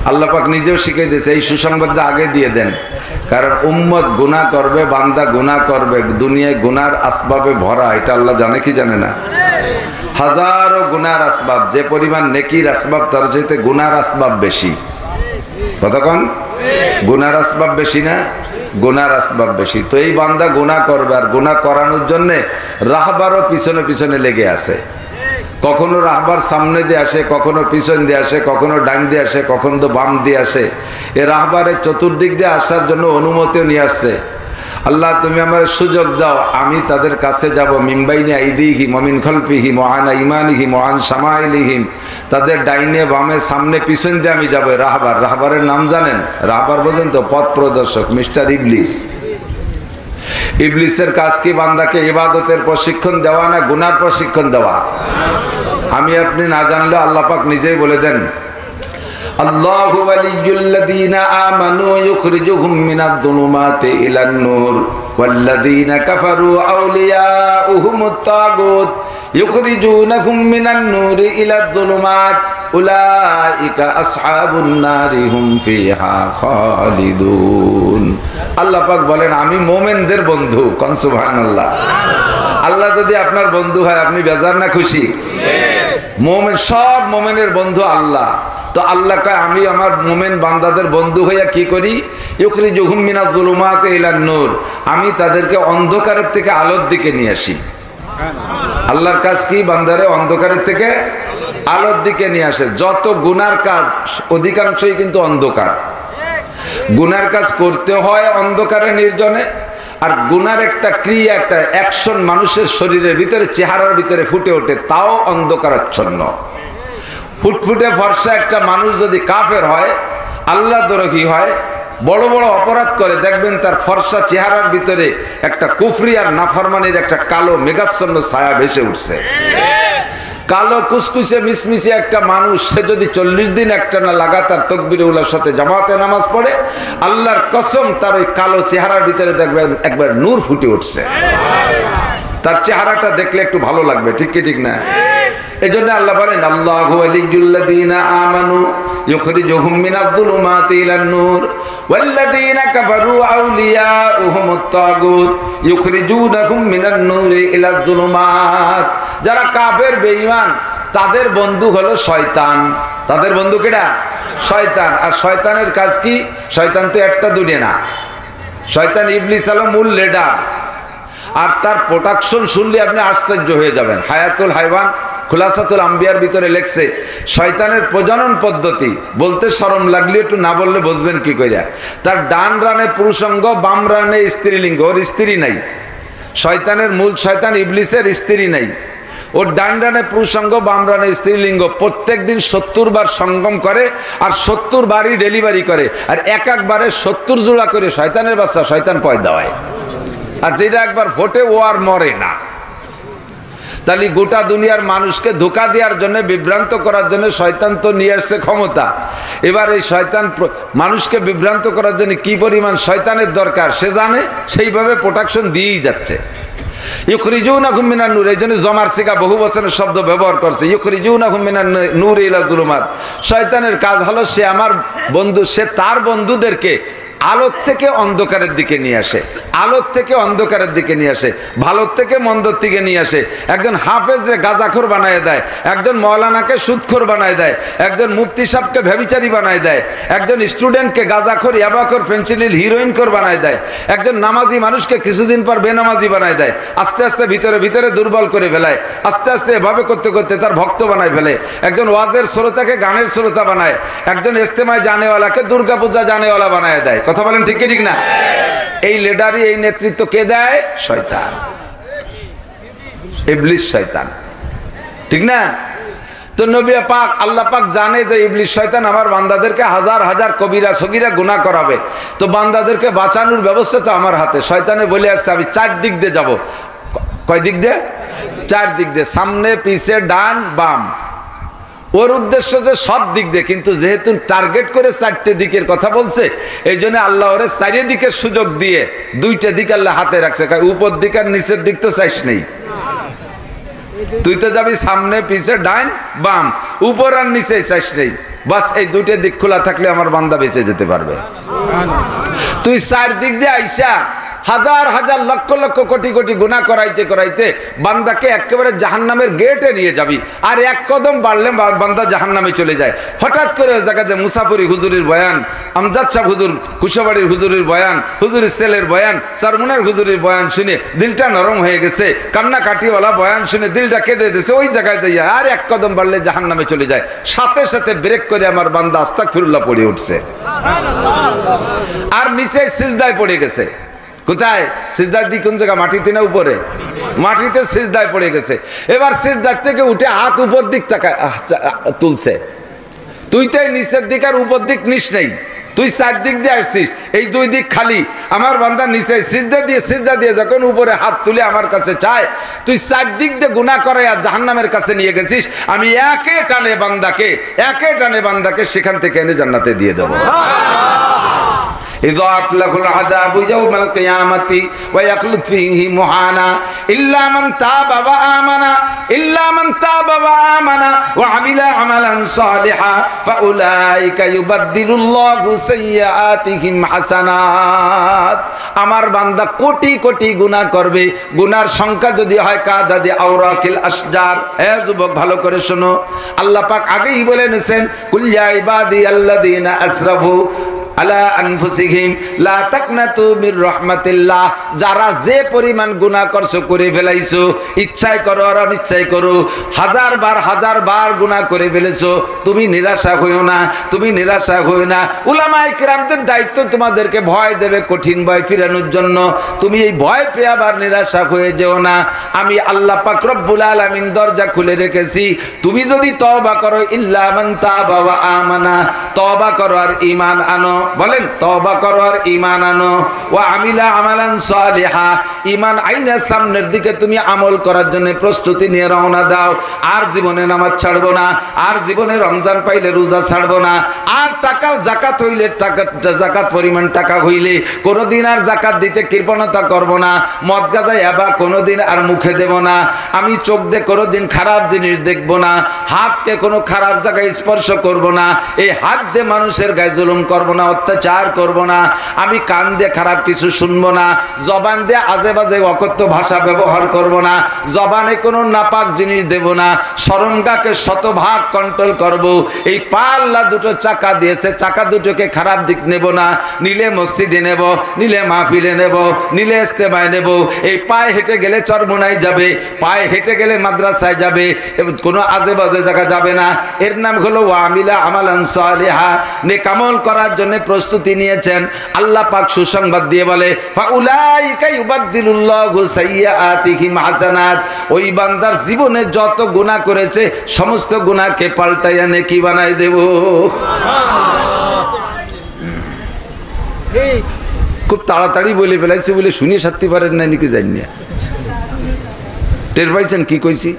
আল্লাহ পাক নিজেও শিখিয়ে দিয়েছে, এই সুসংবাদটা আগে দিয়ে দেন, কারণ উম্মত গুনাহ করবে, বান্দা গুনাহ করবে, দুনিয়ায় গুনার আসবাবে ভরা, এটা আল্লাহ জানে কি জানে না? হাজারো গুনার আসবাব, যে পরিমাণ নেকির আসবাব তার চাইতে গুনার আসবাব বেশি। কতক্ষণ গুনার আসবাব বেশি না? গুনার আসবাব বেশি। তো এই বান্দা গুনাহ করবে, আর গুনাহ করানোর জন্য রাহবারও পিছনে পিছনে লেগে আছে। কখনো রাহবার সামনে দিয়ে আসে, কখনো পিছন দিয়ে আসে, কখনো ডান দিয়ে আসে, কখনো তো বাম দিয়ে আসে। এ রাহবারের চতুর্দিক দিয়ে আসার জন্য অনুমতিও নিয়ে আসছে। আল্লাহ তুমি আমার সুযোগ দাও, আমি তাদের কাছে যাব, মিনবাইনি আইদিহিম ওয়া মিন খালফিহিম ওয়া আন আইমানিহিম ওয়া আন শামাইলিহিম, তাদের ডাইনে বামে সামনে পিছন দিয়ে আমি যাব। রাহবার, রাহবারের নাম জানেন? রাহবার বোঝেন তো? পথ প্রদর্শক, মিস্টার ইবলিস। ইবলিসের কাজ কি? বান্দাকে ইবাদতের প্রশিক্ষণ দেওয়া না গুনার প্রশিক্ষণ দেওয়া। আমি আপনি না জানলে আল্লাহ পাক নিজেই বলে দেন, আল্লাহু ওয়ালিয়্যুল্লাযীনা আমানু ইউখরিজুহুম মিনাদ যুলুমাতি ইলান নূর ওয়াল্লাযীনা কাফারু আউলিয়াউহুমুত তাগুত ইউখরিজুনাহুম মিনান নূরি ইলাদ যুলুমাত উলাইকা আসহাবুন নারি হুম ফিহা খালিদুন। আল্লাহ পাক বলেন আমি মুমিনদের বন্ধু। কোন সুবহানাল্লাহ। আল্লাহ যদি আপনার বন্ধু হয় আপনি বেজার না খুশি? মুমিন, সব মুমিনের বন্ধু আল্লাহ। তো আল্লাহ কয় আমি আমার মুমিন বান্দাদের বন্ধু হইয়া কি করি? ইউখরিজুহুম মিনাজ যুলুমাতি ইলান নূর, আমি তাদেরকে অন্ধকারের থেকে আলোর দিকে নিয়ে আসি। আল্লাহর কাজ কি? বান্দারে অন্ধকারের থেকে আলোর দিকে নিয়ে আসে। যত গুনার কাজ অধিকাংশই কিন্তু অন্ধকার। গুনার কাজ করতে হয় অন্ধকারে নির্জনে, আর গুনার একটা ক্রিয়া, একটা অ্যাকশন মানুষের শরীরের ভিতরে, চেহারার ভিতরে ফুটে ওঠে, তাও অন্ধকারাচ্ছন্ন। ফুটফুটে ফর্সা একটা মানুষ যদি কাফের হয়, আল্লাহ দ্রোহী হয়, বড় বড় অপরাধ করে, দেখবেন তার ফর্সা চেহারার ভিতরে একটা কুফরি আর নাফরমানির একটা কালো মেঘাচ্ছন্ন ছায়া ভেসে উঠছে। কালো কুসকুসে মিসমিসে একটা মানুষ, সে যদি 40 দিন একটানা লাগাতার তাকবীরে উলার সাথে জামাতে নামাজ পড়ে, আল্লাহর কসম তার ওই কালো চেহারার ভিতরে দেখবেন একবার নূর ফুটে উঠছে। তার চেহারাটা দেখলে একটু ভালো লাগবে, ঠিক কি ঠিক না? এই জন্য আল্লাহ বলেন আল্লাহু ওয়ালিয়্যুল্লাযীনা আমানু ইউখরিজুহুম মিনাজ যুলুমাতি ইলান নূর ওয়াল্লাযীনা কাফারু আউলিয়াউহুমুত তাগুত ইউখরিজুনাহুম মিনান নূরি ইলাজ যুলুমাত। যারা কাফের বেঈমান তাদের বন্ধু হলো শয়তান। তাদের বন্ধু কেডা? শয়তান। আর শয়তানের কাজ কি? শয়তান তো একটা দুনিয়া না, শয়তান ইবলিস হলো মূল লিডার। আর তার প্রোডাকশন শুনলে আপনি আশ্চর্য হয়ে যাবেন। হায়াতুল হাইওয়ান খুলাসাতুল আম্বিয়ার ভিতরে লেখছে শয়তানের প্রজনন পদ্ধতি, বলতে শরম লাগলে একটু না বললে বুঝবেন কি কইরা। তার ডান রানে পুরুষাঙ্গ, বাম রানে স্ত্রীলিঙ্গ, ওর স্ত্রী নাই। শয়তানের মূল শয়তান ইবলিসের স্ত্রী নাই, ওর ডান ডানে পুরুষাঙ্গ বাম ডানে স্ত্রীলিঙ্গ, প্রত্যেক দিন 70 বার সঙ্গম করে আর 70 বারই ডেলিভারি করে, আর এক একবারে 70 জোড়া করে শয়তানের বাচ্চা শয়তান পয়দা হয়। আর যেটা একবার ফোটে ও আর মরে না। তাহলে গোটা দুনিয়ার মানুষকে ধোঁকা দেওয়ার জন্য, বিভ্রান্ত করার জন্য শয়তান তো নিয়ে আসছে ক্ষমতা। এবার এই শয়তান মানুষকে বিভ্রান্ত করার জন্য কি পরিমাণ শয়তানের দরকার সে জানে, সেইভাবে প্রোটেকশন দিয়েই যাচ্ছে। ইউখরিজুনাহুম মিনান নূর, এই জন্য জমার সিগা বহু বচনের শব্দ ব্যবহার করছে, ইউখরিজুনাহুম মিনান নূর ইলা যুলুমাত। শয়তানের কাজ হলো সে আমার বন্ধু, সে তার বন্ধুদেরকে আলোর থেকে অন্ধকারের দিকে নিয়ে আসে, আলোর থেকে অন্ধকারের দিকে নিয়ে আসে, ভালোর থেকে মন্দর দিকে নিয়ে আসে। একজন হাফেজরে গাঁজাখোর বানায় দেয়, একজন মৌলানাকে সুদখোর বানায় দেয়, একজন মুফতি সাহেবকে ব্যভিচারী বানায় দেয়, একজন স্টুডেন্টকে গাঁজাখোর, ইয়াবাখোর, ফেন্সিডিল, হিরোইনখোর বানায় দেয়, একজন নামাজি মানুষকে কিছুদিন পর বেনামাজি বানায় দেয়, আস্তে আস্তে ভিতরে ভিতরে দুর্বল করে ফেলায়, আস্তে আস্তে এভাবে করতে করতে তার ভক্ত বানায় ফেলে। একজন ওয়াজের শ্রোতাকে গানের শ্রোতা বানায়, একজন ইস্তেমায় জানেওয়ালাকে দুর্গাপূজা জানেওয়ালা বানায় দেয়। কথা বলেন ঠিক কি ঠিক না? এই লিডারই, এই নেতৃত্ব কে দেয়? শয়তান, ইবলিস শয়তান, ঠিক না? তো নবী পাক, আল্লাহ পাক জানে যে ইবলিস শয়তান আমার বান্দাদেরকে হাজার হাজার কবিরা সগীরা গুনাহ করাবে, তো বান্দাদেরকে বাঁচানোর ব্যবস্থা তো আমার হাতে। শয়তানে বলে আসছে আমি 4 দিক দিয়ে যাব। কয় দিক দিয়ে? 4 দিক দিয়ে, সামনে পিছে ডান বাম। ওর উদ্দেশ্য যে সব দিক দিয়ে, কিন্তু যেহেতু টার্গেট করে 4টে দিকের কথা বলছে, এই জন্য আল্লাহ ওরে 4 দিকের সুযোগ দিয়ে 2টা দিক আল্লাহ হাতে রাখছে। উপর দিক আর নিচের দিক তো চাইস নেই, তুই তো যাবি সামনে পিছে ডান বাম, উপর আর নিচে চাইস নেই। বাস এই 2টা দিক খোলা থাকলে আমার বান্দা বেঁচে যেতে পারবে। তুই 4 দিক দিয়ে আইসা হাজার হাজার লক্ষ লক্ষ কোটি কোটি গুনাহ করাইতে করাইতে বান্দাকে একেবারে জাহান্নামের গেটে নিয়ে যাবি, আর এক কদম বাড়লে বান্দা জাহান্নামে চলে যায়। হঠাৎ করে ওই জায়গাতে মুসাফরি হুজুরের বয়ান, আমজাদ সাহেব হুজুর, কুশাবাড়ির হুজুরের বয়ান, হুজুরের ছেলের বয়ান, চারমুনের হুজুরের বয়ান শুনে দিলটা নরম হয়ে গেছে, কান্না কাটিওয়ালা বয়ান শুনে দিলটা কেঁদে দিয়েছে, ওই জায়গায় যাইয়া আর এক কদম বাড়লে জাহান্নামে চলে যায়। সাথে সাথে ব্রেক করে আমার বান্দা আস্তাগফিরুল্লাহ পড়ে উঠছে, আর নিচে সিজদায় পড়ে গেছে। কোথায়? সিজদার দিক কোন জায়গা? মাটিতে না উপরে? মাটিতে সিজদায় পড়ে গেছে। এবার সিজদার থেকে উঠে হাত উপর দিক তাকায় তুলছে। তুই তো নিচের দিক আর উপর দিক নিস নেই, তুই 4 দিক দিয়ে আসছিস, এই 2 দিক খালি। আমার বান্দা নিচে সিজদা দিয়ে যখন উপরে হাত তুলে আমার কাছে চায়, তুই 4 দিক দিয়ে গুনাহ করে আর জাহান্নামের কাছে নিয়ে গেছিস। আমি একে টানে বান্দাকে সেখান থেকে এনে জান্নাতে দিয়ে দেবো। يضاعف له العذاب يوم القيامة ويخلد فيه مهانا إلا من تاب وآمن وعمل عملا صالحا فأولئك يبدل الله سيئاتهم حسنات। আমার বান্দা কোটি কোটি গুনাহ করবে, গুনার সংখ্যা যদি হয় কাদাদি আওরাকিল আশজার। হে যুবক ভালো করে শোনো, আল্লাহ পাক আগেই বলে নিছেন, কুল ইয়া ইবাদি আল্লাযীনা আসরাফু আলা আনফুসিহিম লা তাকনাতু মির রাহমাতিল্লাহ। যারা যে পরিমাণ গুনাহ করছো, করে ফেলাইছো, ইচ্ছায় করো আর অনিচ্ছায় করো, হাজার বার গুনাহ করে ফেলেছো, তুমি নিরাশা হইও না, উলামায়ে কিরামদের দায়িত্ব তোমাদেরকে ভয় দেবে, কঠিন ভয় ফিরানোর জন্য। তুমি এই ভয় পেয়ে আবার নিরাশা হয়ে যেও না। আমি আল্লাহ পাক রব্বুল আলামিন দরজা খুলে রেখেছি, তুমি যদি তওবা করো, ইল্লা মান তাবা ওয়া আমানা, তওবা করো আর ঈমান আনো। বলেন, তওবা করো আর ঈমান আনো। ওয়া আমিলা আমালান সালিহা, ঈমান আইনা সামনের দিকে তুমি আমল করার জন্য প্রস্তুতি নিয়ে রওনা দাও। আর জীবনে নামাজ ছাড়বো না, আর জীবনে রমজান পাইলে রোজা ছাড়বো না, আর টাকা জাকাত হইলে জাকাত পরিমাণ টাকা হইলে কোনোদিন আর জাকাত দিতে কৃপণতা করব না। মদ গাঁজা ইয়াবা কোনোদিন আর মুখে দেব না। আমি চোখ দিয়ে কোনোদিন খারাপ জিনিস দেখব না, হাতকে কোনো খারাপ জায়গায় স্পর্শ করব না, এই হাত দিয়ে মানুষের গায়ে জুলুম করব না, অত্যাচার করব না। আমি কান দিয়ে খারাপ কিছু শুনবো না, জবান দিয়ে আজে বাজে অকথ্য ভাষা ব্যবহার করব না, জবানে কোনো নাপাক জিনিস দেব না, শরমগাকে শতভাগ কন্ট্রোল করব। এই পা আল্লাহ 2টো চাকা দিয়েছে, চাকা 2টোকে খারাপ দিক নেব না, নিলে মসজিদে নেব, নিলে মাহফিলে নেব, নিলে ইস্তেমায় নেব। এই পায়ে হেঁটে গেলে চরমোনায় যাবে, পায়ে হেঁটে গেলে মাদ্রাসায় যাবে, কোনো আজে বাজে জায়গা যাবে না। এর নাম হলো ওয়া আমিলা আমালান সালিহা, নেক আমল করার জন্য প্রস্তুতি নিয়েছেন। আল্লাহ পাক সুসংবাদ দিয়ে বলে ফাউলাইকা ইউবাদদিলুল্লাহু সাইয়্যাতিহিম হাসানাত, ওই বান্দার জীবনে যত গুনাহ করেছে সমস্ত গুনাহকে পাল্টাইয়া নেকি বানাই দেব। খুব তাড়াতাড়ি বলে ফেলাইছে বলে শুনে সারতে পারেন না নাকি জানি না, টের পাইছেন কি কইছি?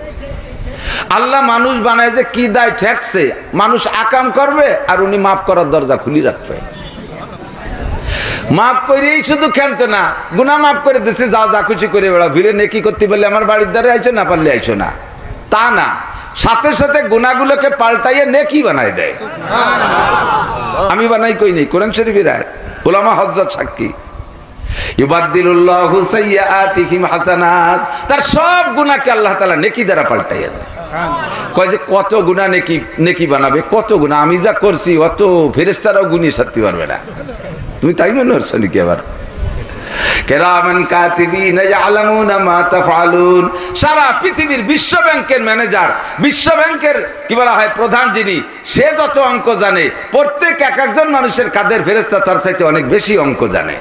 আল্লাহ মানুষ বানায় যে কি দায় ঠেকছে, মানুষ আকাম করবে আর উনি মাফ করার দরজা খুলি রাখবে। মাফ করেই শুধু খেলত না, গুনাহ মাফ করে দিছে, যা যা খুশি করে বেড়া, ভিড়ে নেকি করতে পারলে আমার বাড়ির দ্বারে আইছো, না পারলে আইছো না, তা না, সাথে সাথে গুনাহগুলোকে পাল্টাইয়ে নেকি বানায় দেয়। আমি বানাই কই নেই, কোরআন শরীফের আয়াত, উলামা হযরত সাক্ষী। ইউবাদদিলুল্লাহু সাইয়্যাতিহিম হাসানাত, তার সব গুনাহকে আল্লাহ তাআলা নেকি দ্বারা পাল্টাইয়া দেয়। কয় যে কত গুনাহ নেকি বানাবে, কত গুনাহ আমি যা করছি অত ফেরেশতারাও গুনিয়ে সারতে পারবে না। তুমি তাই মনে হচ্ছে নাকি? আবার কিরামান কাতিবিন ইয়ালামুনা মা তাফআলুন, সারা পৃথিবীর বিশ্ব ব্যাংকের ম্যানেজার, বিশ্ব ব্যাংকের কি বলা হয় প্রধান যিনি, সে যত অঙ্ক জানে, প্রত্যেক এক একজন মানুষের কাদের ফেরেশতা তার চাইতে অনেক বেশি অঙ্ক জানে।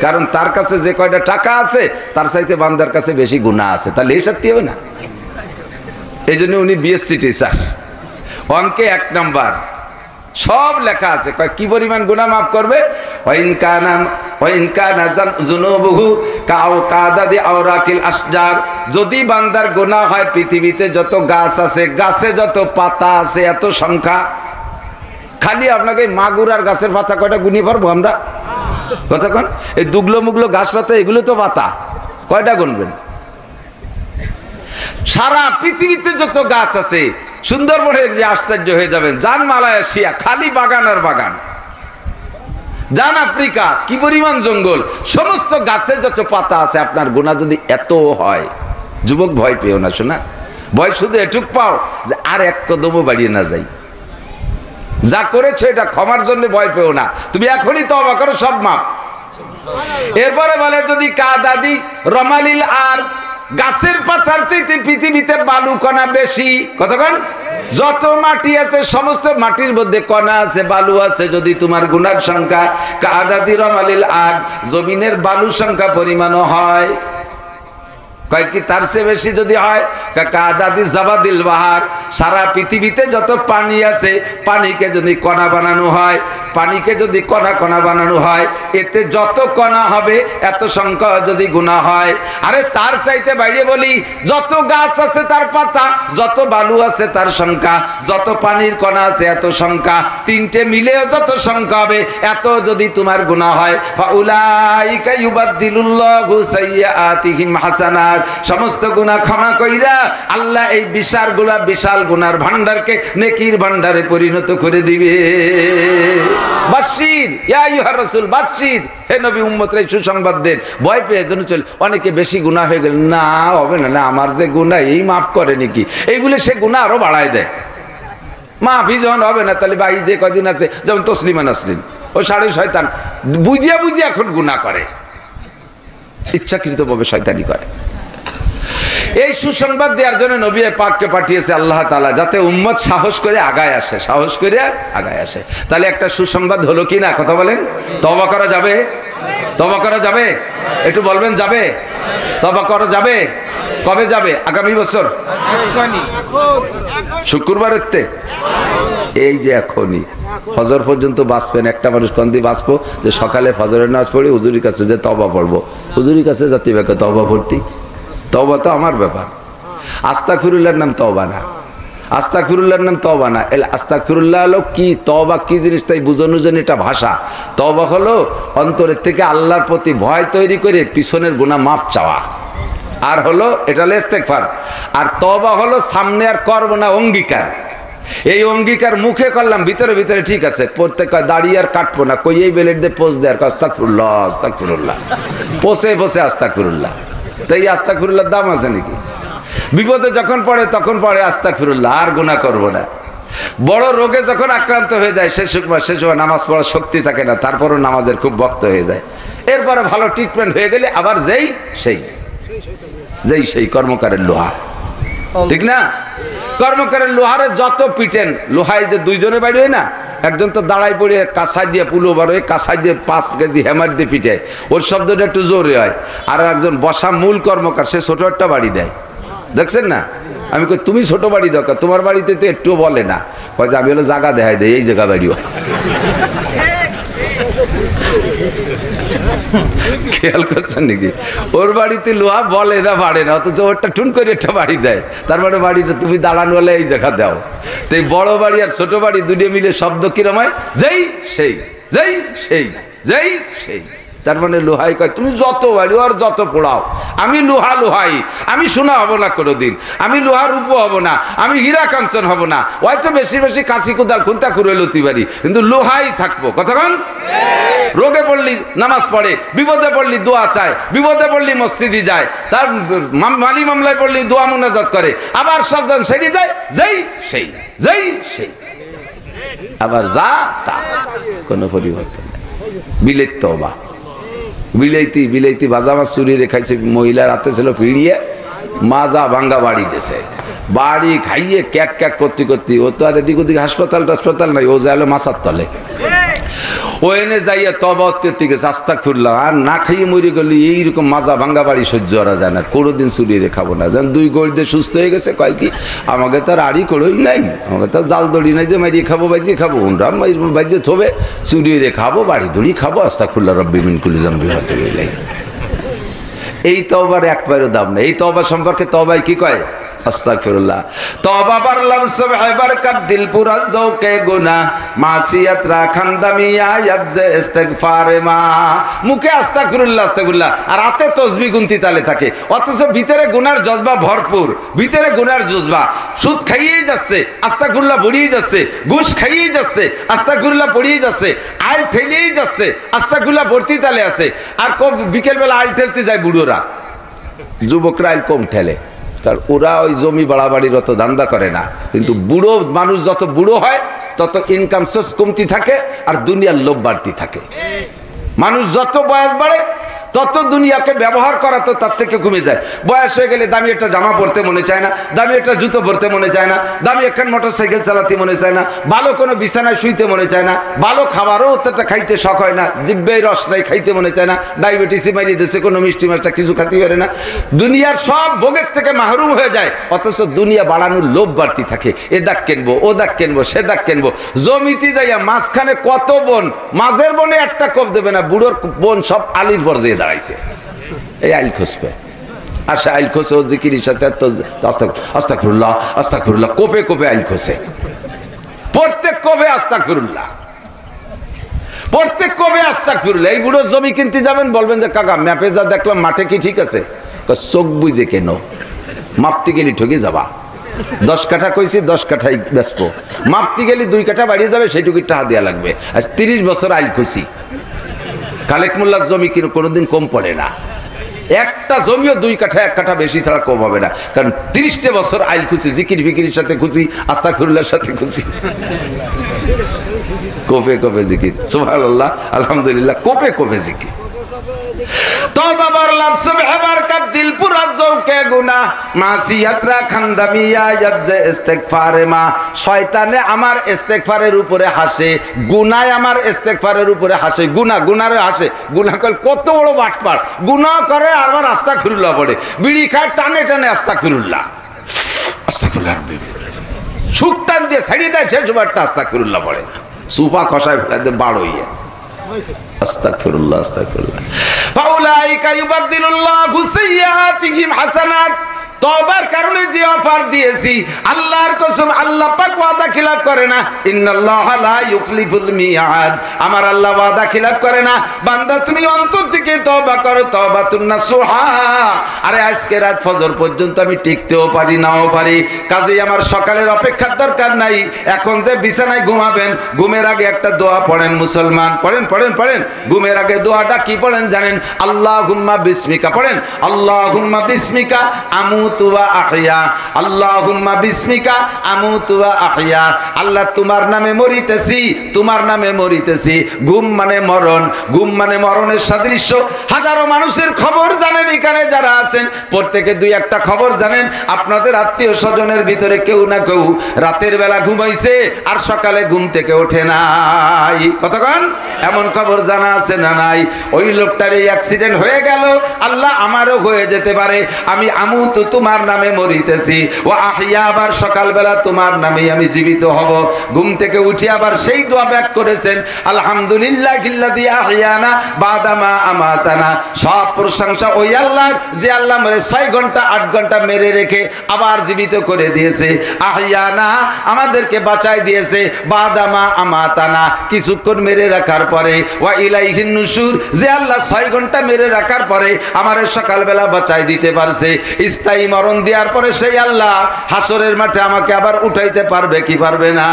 কারণ তার কাছে যে কয়টা টাকা আছে তার চাইতে বান্দার কাছে বেশি গুনাহ আছে, তাহলে এই সত্যি হবে না? এই জন্য উনি বিএসসি টিচার, অঙ্কে 1 নাম্বার, সব লেখা আছে কি পরিমাণ গুনাহ মাফ করবে। যদি বান্দার গুনাহ হয় পৃথিবীতে যত গাছ আছে, গাছে যত পাতা আছে এত সংখ্যা, খালি আপনাকে মাগুর আর গাছের পাতা কয়টা গুনিয়ে পারবো আমরা? কতক্ষণ এই দুগলো মুগলো গাছ পাতা এগুলো তো পাতা, কয়টা গুনবেন? সারা পৃথিবীতে যত গাছ আছে, সুন্দরবনে যে আশ্চর্য হয়ে যাবেন, যান মালয়েশিয়া খালি বাগান আর বাগান, যান আফ্রিকা কি পরিমাণ জঙ্গল, সমস্ত গাছে যত পাতা আছে, আপনার গুনাহ যদি এত হয়, যুবক ভয় পেও না শোনা, ভয় শুধু এটুক পাও যে আর এক কদমও বাড়িয়ে না যাই, যা করেছো এটা ক্ষমার জন্য ভয় পেও না, তুমি এখনই তওবা করো, সব মাপ। এরপরে বলে যদি কাদাদি রমালিল, আর গাছের পাতার চাইতে পৃথিবীতে বালু কণা বেশি, কতক্ষণ যত মাটি আছে সমস্ত মাটির মধ্যে কণা আছে, বালু আছে, যদি তোমার গুনার সংখ্যা কাদাদি রমালিল আগ, জমিনের বালু সংখ্যা পরিমাণও হয়, কয় কি তার চেয়ে বেশি যদি হয়, কাদাদি জাবাদিল বাহার, সারা পৃথিবীতে যত পানি আছে পানিকে যদি কণা বানানো হয়, পানিকে যদি কণা কণা বানানো হয়, এতে যত কণা হবে এত সংখ্যা যদি গুনাহ হয়। আরে তার চাইতে বাইরে বলি, যত গাছ আছে তার পাতা, যত বালু আছে তার সংখ্যা, যত পানির কণা আছে এত সংখ্যা, তিনটে মিলেও যত সংখ্যা হবে এত যদি তোমার গুনাহ হয়, ফাউলাইকা ইউবাদদিলুল্লাহু সাইয়্যাতিহিম হাসানাত, সমস্ত গুনাহ ক্ষমা কইরা আল্লাহ এই বিশাল গুনার ভান্ডারকে নেকির ভান্ডারে পরিণত করে দিবে। বাশির ইয়া আইয়ুহার রাসূল, বাশির, হে নবী উম্মতরে সুসংবাদ দেন, ভয় পেয়ে যেন চল, অনেকে বেশি গুনাহ হয়ে গেল, না হবে না, না আমার যে গুনাহ এই মাফ করে নাকি, এইগুলো সে গুনাহ আরো বাড়ায় দেয়। মাফি যখন হবে না, তাহলে ভাই যে কদিন আছে যেমন তসলিমা নাসরিন, ও সাড়ে শয়তান, বুঝিয়া এখন গুনাহ করে, ইচ্ছাকৃতভাবে শয়তানি করে। এই সুসংবাদ দেওয়ার জন্য নবী পাককে পাঠিয়েছে আল্লাহ তাআলা, যাতে উম্মত সাহস করে আগায় আসে, সাহস করে আগায় আসে। তাহলে একটা সুসংবাদ হলো কি না, কথা বলেন? তওবা করা যাবে? তওবা করা যাবে? একটু বলবেন যাবে? তওবা করা যাবে? কবে যাবে? আগামী বছর শুক্রবারের তে, এই যে এখনই ফজর পর্যন্ত বাঁচবেন। একটা মানুষ কোন দিয়ে বাঁচবো, যে সকালে ফজরের নামাজ পড়ি, হুজুরের কাছে যে তওবা পড়বো, হুজুরের কাছে যাতে ব্যাকে তওবা পড়তি, তওবা তো আমার ব্যাপার, আস্তাগফিরুল্লাহর নাম তওবা না, আস্তাগফিরুল্লাহর নাম তওবা না। আস্তাগফিরুল্লাহ হলো কি, তওবা কি জিনিস তাই বুঝানোর জন্য এটা ভাষা। তওবা হলো অন্তরের থেকে আল্লাহর প্রতি ভয় তৈরি করে পিছনের গুনাহ মাফ চাওয়া, আর হলো এটা হলো ইস্তেগফার। আর তওবা হলো সামনে আর করব না অঙ্গীকার। এই অঙ্গীকার মুখে করলাম, ভিতরে ভিতরে ঠিক আছে, প্রত্যেক দাঁড়িয়ে আর কাটবো না, কই এই বেলেট দিয়ে পোষ দেয়, আস্তাগফিরুল্লাহ আস্তাগফিরুল্লাহ, পোষে পোষে আস্তাগফিরুল্লাহ। তাই আস্তাগফিরুল্লাহর দাম আছে নাকি? বিপদে যখন পড়ে তখন পড়ে আস্তাগফিরুল্লাহ, আর গুনাহ করব না। বড় রোগে যখন আক্রান্ত হয়ে যায় সে সময় নামাজ পড়ার শক্তি থাকে না, তারপরও নামাজের খুব ভক্ত হয়ে যায়। এরপরে ভালো ট্রিটমেন্ট হয়ে গেলে আবার সেই কর্মকারের লোহা, ঠিক না? কর্মকারের লোহারে যত পিটেন, লোহায় যে দুইজনে বাইরে হয় না, একজন তো দাঁড়াই পড়ে কাঁসাই দিয়ে পুলো বার হয়ে কাঁসাই দিয়ে 5 কেজি হ্যামার দিয়ে পিটায়, ওর শব্দটা একটু জোরে হয়। আর একজন বসা মূল কর্মকার, সে ছোট একটা বাড়ি দেয়, দেখছেন না? আমি কই তুমি ছোট বাড়ি দরকার, তোমার বাড়িতে তো একটু বলে না, কয় যে আমি হলো জায়গা দেখাই দেয়, এই জায়গা বাড়িও। খেয়াল করছেন নাকি? ওর বাড়িতে লোহা বলে না, বাড়ে না, অথচ ওরটা টুন করে একটা বাড়ি দেয়। তার মানে বাড়িটা তুমি দালান হলে এই জায়গা দাও। তো এই বড় বাড়ি আর ছোট বাড়ি দুটো মিলে শব্দ কিরম হয়? যেই সেই, যেই সেই, যেই সেই। তার মানে লোহাই কয় তুমি যত বাড়ি আর যত পোড়াও, আমি লোহা লোহাই, আমি সোনা হব না কোনোদিন, আমি লোহার রূপ হব না, আমি হীরা কাঞ্চন হব না, হয়তো বেশি বেশি কাশি কোদাল খুন্তা করে লতি পারি, কিন্তু লোহাই থাকবো। কতক্ষণ? রোগে পড়লি নামাজ পড়ে, বিপদে পড়লি দোয়া চায়, বিপদে পড়লি মসজিদে যায়, তার মালি মামলায় পড়লি দোয়া মুনাজাত করে, আবার সবজন সেরে যায়, যেই সেই, যেই সেই, আবার যা তা, কোনো পরিবর্তন নেই। বিলেত তওবা। বিলাইতি ভাজা মাছ চুরি রেখাইছে, মহিলার হাতে ছিল পিড়িয়ে, মাজা ভাঙ্গা বাড়ি দিয়েছে, বাড়ি খাইয়ে ক্যাক ক্যাক করতে করতে, ও তো আর এদিক ওদিক হাসপাতাল টাসপাতাল নাই, ও যাইলো মাছার তলে। ও এনে যাইয়া তবা থেকে আস্তাগফিরুল্লাহ, আর না খাইয়ে মরে গেল, এইরকম মাজা ভাঙ্গা বাড়ি সহ্য করা যায় না, কোনোদিন চুরিয়ে খাবো না। যেন 2 গোড় দিয়ে সুস্থ হয়ে গেছে, কয় কি আমাকে তার আড়ি কড়ই নাই, আমাকে তার জাল দড়ি নাই যে মারিয়ে খাবো বাইজে খাবো, উনরা বাইজে থবে, চুরিয়ে খাবো, বাড়ি দড়ি খাবো, আস্তাগফিরুল্লাহ রব্বি মিন কুল্লি যামবি ওয়া আতুবু ইলাইহি। এই তওবার একবারও দাম না। এই তওবা সম্পর্কে তওবায় কি কয়? আস্তাগফিরুল্লাহ। তওবা পারলাম সুবহানার কাব দিল পুরা জৌকে গুনাহ, মাসিয়াত রাখান দামিয়া ইয়াজে ইস্তিগফারে মা। মুখে আস্তাগফিরুল্লাহ আস্তাগফিরুল্লাহ আর হাতে তাসবিহ গুনতি তালে থাকে, অথচ ভিতরে গুনার জজবা ভরপুর, ভিতরে গুনার জজবা। সুদ খাইয়েই যাচ্ছে, আস্তাগফিরুল্লাহ পড়িয়েই যাচ্ছে, ঘুষ খাইয়েই যাচ্ছে, আস্তাগফিরুল্লাহ পড়িয়েই যাচ্ছে, আইল ঠেলিয়েই যাচ্ছে, আস্তাগফিরুল্লাহ ভর্তি তালে আছে। আর বিকেলবেলা আইল ঠেলতে যায় বুড়োরা, যুবকরা আইল কম ঠেলে, কারণ ওরা ওই জমি বাড়াবাড়ির অত ধান্দা করে না। কিন্তু বুড়ো মানুষ যত বুড়ো হয় তত ইনকাম সোর্স কমতি থাকে আর দুনিয়ার লোভ বাড়তি থাকে। মানুষ যত বয়স বাড়ে তত দুনিয়াকে ব্যবহার করা তো তার থেকে কমে যায়। বয়স হয়ে গেলে দামি একটা জামা পরতে মনে চায় না, দামি একটা জুতো পরতে মনে চায় না, দামি একখান মোটরসাইকেল চালাতে মনে চায় না, ভালো কোনো বিছানায় শুইতে মনে চায় না, ভালো খাবারও অতটা খাইতে শখ হয় না, জিব্বের রস নাই খাইতে মনে চায় না, ডায়াবেটিসে মারিয়ে দিয়েছে, কোনো মিষ্টি মাছটা কিছু খাতে পারে না, দুনিয়ার সব ভোগের থেকে মাহরুম হয়ে যায়। অথচ দুনিয়া বাড়ানোর লোভ বাড়তি থাকে, এ দাগ কিনবো, ও দাগ কিনবো, সে দাগ কিনবো। জমিতে যাইয়া মাঝখানে কত বোন, মাঝের বনে একটা কোপ দেবে না, বুড়োর বোন সব আলির পর্যায়ে দাঁড়াইছে, এই আইল খসবে। আর সে আইল খসে ও জিকিরের সাথে আস্তাগফিরুল্লাহ আস্তাগফিরুল্লাহ কোপে কোপে আইল খসে, প্রত্যেক কোপে আস্তাগফিরুল্লাহ, প্রত্যেক কোপে আস্তাগফিরুল্লাহ। এই বুড়োর জমি কিনতে যাবেন, বলবেন যে কাকা ম্যাপে যা দেখলাম মাঠে কি ঠিক আছে? চোখ বুঝে কেন, মাপতে গেলি ঠকে যাবা। 10 কাঠা কইছি 10 কাঠাই বেচবো, মাপতে গেলি 2 কাঠা বাড়িয়ে যাবে, সেইটুকু টাকা দেওয়া লাগবে। আজ 30 বছর আইল খুশি। খালেক মোল্লার জমি কিন্তু কোনোদিন কম পড়ে না, একটা জমিও 2 কাঠা 1 কাঠা বেশি ছাড়া কম হবে না, কারণ 30টা বছর আইল খুশি, জিকির ফিকিরের সাথে খুশি, আস্তাগফিরুল্লাহর সাথে খুশি, কোপে কোপে জিকির, সুবহানাল্লাহ আলহামদুলিল্লাহ, কোপে কোপে জিকির। তওবা করলাম সুবহানার কাব দিল পুরা জৌকে গুনাহ, মাসিয়াত রাখান দামিয়া ইয়াজে ইস্তিগফারে মা। শয়তানে আমার ইস্তিগফারের উপরে হাসে, গুনাহ আমার ইস্তিগফারের উপরে হাসে, গুনারে হাসে। গুনাহ কল কত বড় বাটপার, গুনাহ করে আর আবার আস্তাগফিরুল্লাহ পড়ে, বিড়ি খায় টানে টানে আস্তাগফিরুল্লাহ আস্তাগফিরুল্লাহ, সুখ টান দিয়ে ছাড়িয়ে দেয়, সে জবারটা আস্তাগফিরুল্লাহ পড়ে, সুপা খসায় ফেলে দেয় বাড় হইয়ে। আস্তাগফিরুল্লাহ আস্তাগফিরুল্লাহ। ফাউলাইকা ইউবাদদিলুল্লাহু সাইয়্যাতিহিম হাসানাত। তওবার কারণে যে অফার দিয়েছি, আল্লাহর কসম আল্লাহ পাক ওয়াদা খিলাফ করে না। ইন্নাল্লাহা লা ইউখলিফুল মিআদ, আমার আল্লাহ ওয়াদা খিলাফ করে না। বান্দা তুমি অন্তর থেকে তওবা করো, তওবাতুন নাসুহা। আরে আজকে রাত ফজর পর্যন্ত আমি টিকতেও পারি নাও পারি, কাজেই আমার সকালের অপেক্ষার দরকার নাই। এখন যে বিছানায় ঘুমাবেন, ঘুমের আগে একটা দোয়া পড়েন মুসলমান, পড়েন পড়েন পড়েন। ঘুমের আগে দোয়াটা কি পড়েন জানেন? আল্লাহুম্মা বিসমিকা পড়েন, আল্লাহুম্মা বিসমিকা আমু আমুতু ওয়া আহইয়া, আল্লাহুম্মা বিসমিকা আমুতু ওয়া আহইয়া। আল্লাহ তোমার নামে মরিতেছি, তোমার নামে মরিতেছি। ঘুম মানে মরণ, ঘুম মানে মরণের সাদৃশ্য। হাজারো মানুষের খবর জানেন এখানে যারা আছেন, প্রত্যেকে দুই একটা খবর জানেন। আপনাদের আত্মীয় স্বজনের ভিতরে কেউ না কেউ রাতের বেলা ঘুমাইছে আর সকালে ঘুম থেকে ওঠে নাই। কতক্ষণ এমন খবর জানা আছে না নাই? ওই লোকটার এই অ্যাক্সিডেন্ট হয়ে গেল, আল্লাহ আমারও হয়ে যেতে পারে। আমি আমুতু তোমার নামে মরিতেছি, ও আহইয়া আবার সকালবেলা তোমার নামেই আমি জীবিত হব। ঘুম থেকে উঠে আবার সেই দোয়া ব্যাক করেছেন, আলহামদুলিল্লাহিল্লাযী আহইয়ানা বাদা মা আমাতানা। সব প্রশংসা ওই আল্লাহর, যে আল্লাহ আমারে 6 ঘন্টা 8 ঘন্টা মেরে রেখে আবার জীবিত করে দিয়েছে। আহইয়ানা আমাদেরকে বাঁচাই দিয়েছে, বাদা মা আমাতানা কিছুক্ষণ মেরে রাখার পরে। ওয়া ইলাইহিন নুশুর, যে আল্লাহ 6 ঘন্টা মেরে রাখার পরে আমারে সকালবেলা বাঁচাই দিতে পারছে। স্থায়ী মরণ দেওয়ার পরে সেই আল্লাহ হাসরের মাঠে আমাকে আবার উঠাইতে পারবে কি পারবে না?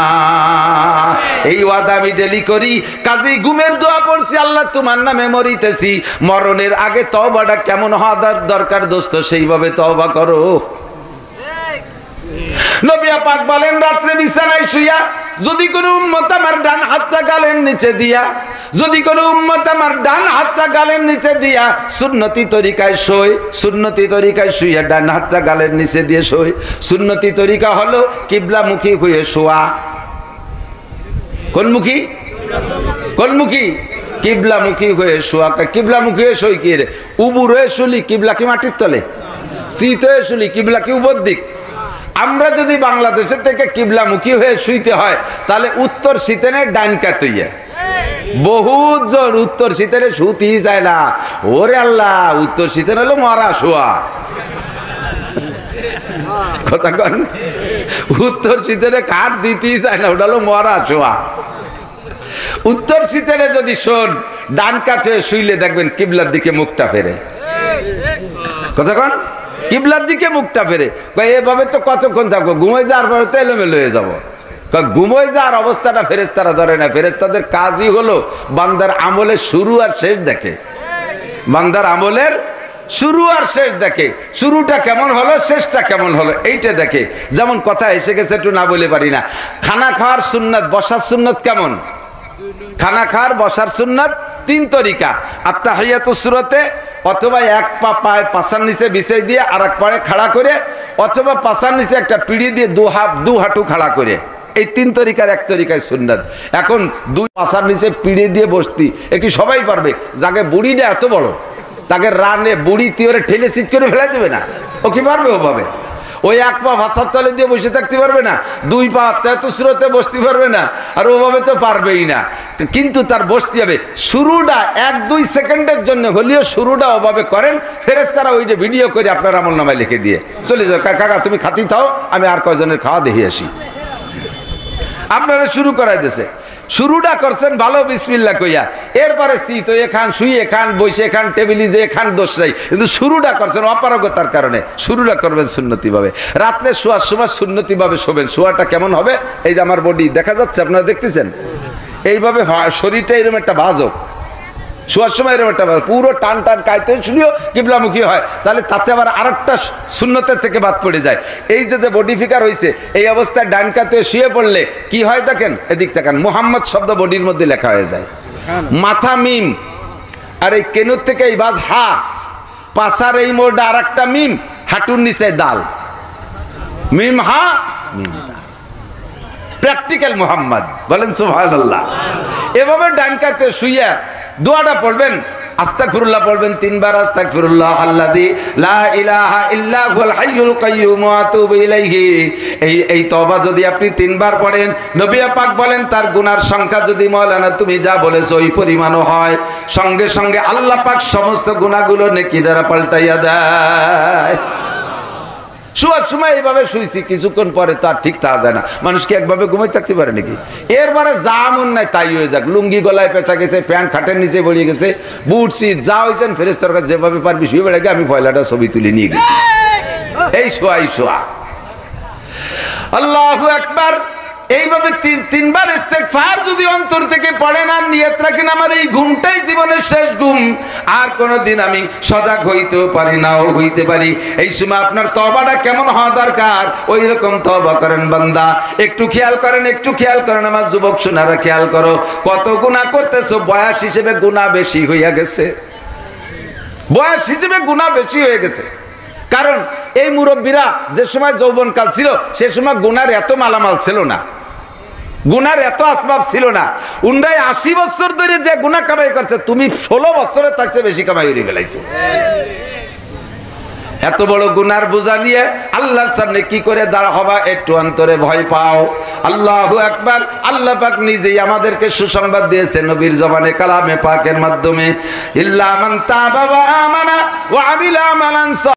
এই ওয়াদা আমি ডেলি করি। কাজেই ঘুমের দোয়া পড়ছি, আল্লাহ তোমার নামে মরিতেছি। মরণের আগে তওবাটা কেমন হওয়া দরকার দোস্ত, সেইভাবে তওবা করো। নবী পাক বলেন, রাত্রে বিছানায় শুইয়া যদি কোনো উম্মত আমার ডান হাতটা গালের নিচে দিয়া, যদি কোনো উম্মত আমার ডান হাতটা গালের নিচে দিয়া সুন্নতি তরিকায় শোয়, সুন্নতি তরিকায় শুইয়া ডান হাতটা গালের নিচে দিয়ে শোয়। সুন্নতি তরিকা হলো কিবলামুখী হয়ে শোয়া। কোন মুখী? কোন মুখী? কিবলামুখী হয়ে শোয়া। কিবলামুখী হয়ে শোয় কি রে? উবুর হয়ে শুলি, কিবলা কি মাটির তলে? শীত হয়ে শুলি, কিবলা কি উপর দিক? আমরা যদি বাংলাদেশের থেকে কিবলামুখী হয়ে শুইতে হয়, তাহলে উত্তর শীতেনে ডাইন কাতইয়া। বহুত জন উত্তর শীতেনে শুতেই যায় না। ওরে আল্লাহ, উত্তর শীতেন হলো মরা শোয়া। কথা কন, উত্তর শীতেনে কাঠ দিতেই চায় না, ওটা হলো মরা শোয়া। উত্তর শীতেনে যদি শোন ডান কাত হয়ে শুইলে দেখবেন কিবলার দিকে মুখটা ফেরে। কথা কন, কিবলার দিকে মুখটা ফেরে। এভাবে তো কতক্ষণ থাকবো? ঘুমাই যাওয়ার পরে তো এলোমেলো হয়ে যাবো। ঘুমাই যাওয়ার অবস্থাটা ফেরেশতারা ধরে না। ফেরেশতাদের কাজই হলো বান্দার আমলের শুরু আর শেষ দেখে। বান্দার আমলের শুরু আর শেষ দেখে। শুরুটা কেমন হলো, শেষটা কেমন হলো, এইটা দেখে। যেমন কথা এসে গেছে, একটু না বলে পারি না। খানা খাওয়ার সুন্নাত, বসার সুন্নাত কেমন? খানা খাওয়ার বসার সুন্নাত 3 তরিকা। আত্তাহিয়াতুস সূরাতে অথবা এক পা পায় পাছার নিচে বিছাই দিয়ে আর এক পায়ে খাড়া করে, অথবা পাছার নিচে একটা পিড়ি দিয়ে দু হাঁটু খাড়া করে। এই 3 তরিকার এক তরিকায় সুন্নাত। এখন 2 পাছার নিচে পিড়ি দিয়ে বসতি এ কি সবাই পারবে? যাকে বুড়িটা এত বড়, তাকে রানে বুড়ি তিওরে ঠেলে সিট করে ফেলে দেবে না? ও কি পারবে ওভাবে? ওই এক পা ভাষার তলে দিয়ে বসে থাকতে পারবে না, 2 পা তেতুসুরতে বসতে পারবে না, আর ওভাবে তো পারবেই না। কিন্তু তার বসতে হবে। শুরুটা 1-2 সেকেন্ডের জন্য হলেও শুরুটা ওভাবে করেন, ফেরেশতারা ওইটা ভিডিও করে আপনার আমলনামায় লিখে দিয়ে চলে যাও। কাকা তুমি খাতি থাও, আমি আর কয়জনের খাওয়া দেখে আসি। আপনারা শুরু করাই দিয়েছে। শুরুটা করছেন ভালো বিসমিল্লাহ কইয়া, এরপরে শীত হয়ে খান, শুয়ে খান, বসে খান, টেবিলে যেয়ে খান, দোষ নাই। কিন্তু শুরুটা করছেন অপারগতার কারণে। শুরুটা করবেন সুন্নতি ভাবে। রাত্রে শোয়ার সময় সুন্নতি ভাবে শোবেন। শোয়াটা কেমন হবে? এই যে আমার বডি দেখা যাচ্ছে, আপনারা দেখতেছেন, এইভাবে শরীরটা এরকম একটা বাজক। শোয়ার সময় এরকম একটা পুরো টান টান কায়তে শুনিও কিবলামুখী হয়, তাহলে তাতে আবার আরেকটা সুন্নতের থেকে বাদ পড়ে যায়। এই যে বডি ফিকার হয়েছে, এই অবস্থায় ডান কাতে শুয়ে পড়লে কি হয় দেখেন, এদিক দেখেন, মুহাম্মদ শব্দ বডির মধ্যে লেখা হয়ে যায়। মাথা মিম, আর এই কেনুর থেকে এই বাজ হা, পাশার এই মোড়টা আর একটা মিম, হাঁটুর নিচে দাল, মিম হা মিম দাল। প্র্যাকটিক্যাল মুহাম্মদ বলেন সুবহানাল্লাহ। এভাবে ডান কাতে শুইয়া দোয়াটা পড়বেন। আস্তাগফিরুল্লাহ পড়বেন 3 বার। আস্তাগফিরুল্লাহ আল্লাযী লা ইলাহা ইল্লা হুয়াল হাইয়ুল কাইয়্যুম ওয়া আতুবু ইলাইহি। এই তওবা যদি আপনি 3 বার পড়েন, নবী পাক বলেন তার গুনার সংখ্যা যদি মাওলানা তুমি যা বলেছো ওই পরিমাণও হয়, সঙ্গে সঙ্গে আল্লাহ পাক সমস্ত গুনাহগুলো নেকি দ্বারা পাল্টাইয়া দেয়। শোয়ার সময় এইভাবে শুইছি, কিছুক্ষণ পরে তার ঠিক থাকা যায় না। মানুষ কি একভাবে ঘুমাই থাকতে পারে নাকি? এরপরে যা মন নাই তাই হয়ে যাক। লুঙ্গি গলায় পেঁচা গেছে, প্যান্ট খাটের নিচে বেরিয়ে গেছে, বুট সিট যা হয়েছেন ফেরেশতার কাছে যেভাবে পারবি শুয়ে বেড়ে আমি পয়লাটা ছবি তুলে নিয়ে গেছি। এই শোয়া। আল্লাহু আকবার। এইভাবে তিনবার ইস্তেগফার যদি অন্তর থেকে পড়েন আর নিয়ত রাখেন আমার এই ঘুমটাই জীবনের শেষ ঘুম, আর কোনোদিন আমি সজাগ হইতেও পারি নাও হইতে পারি, এই সময় আপনার তওবাটা কেমন হওয়া দরকার ওই রকম তওবা করেন বান্দা। একটু খেয়াল করেন, একটু খেয়াল করেন আমার যুবক সোনারা, খেয়াল করো কত গুনাহ করতেছো, বয়স হিসেবে গুনাহ বেশি হইয়া গেছে, বয়স হিসেবে গুনাহ বেশি হয়ে গেছে। কারণ এই মুরব্বীরা যে সময় যৌবনকাল ছিল সে সময় গুনার এত মালামাল ছিল না, গুনার এত আসবাব ছিল না। উনরাই 80 বছর ধরে যে গুনাহ কামাই করছে, তুমি 16 বছরে তার চেয়ে বেশি কামাই করে ফেলাইছো। এত বড় গুনার বোঝা নিয়ে আল্লাহর সামনে কি করে দাঁড়া হবা, একটু অন্তরে ভয় পাও। আল্লাহু আকবার। আল্লাহ পাক নিজেই আমাদেরকে সুসংবাদ দিয়েছেন নবীর জবানে কালামে পাকের মাধ্যমে, ইল্লা মান তাবা ওয়া আমানা ওয়া আমিলা আমালান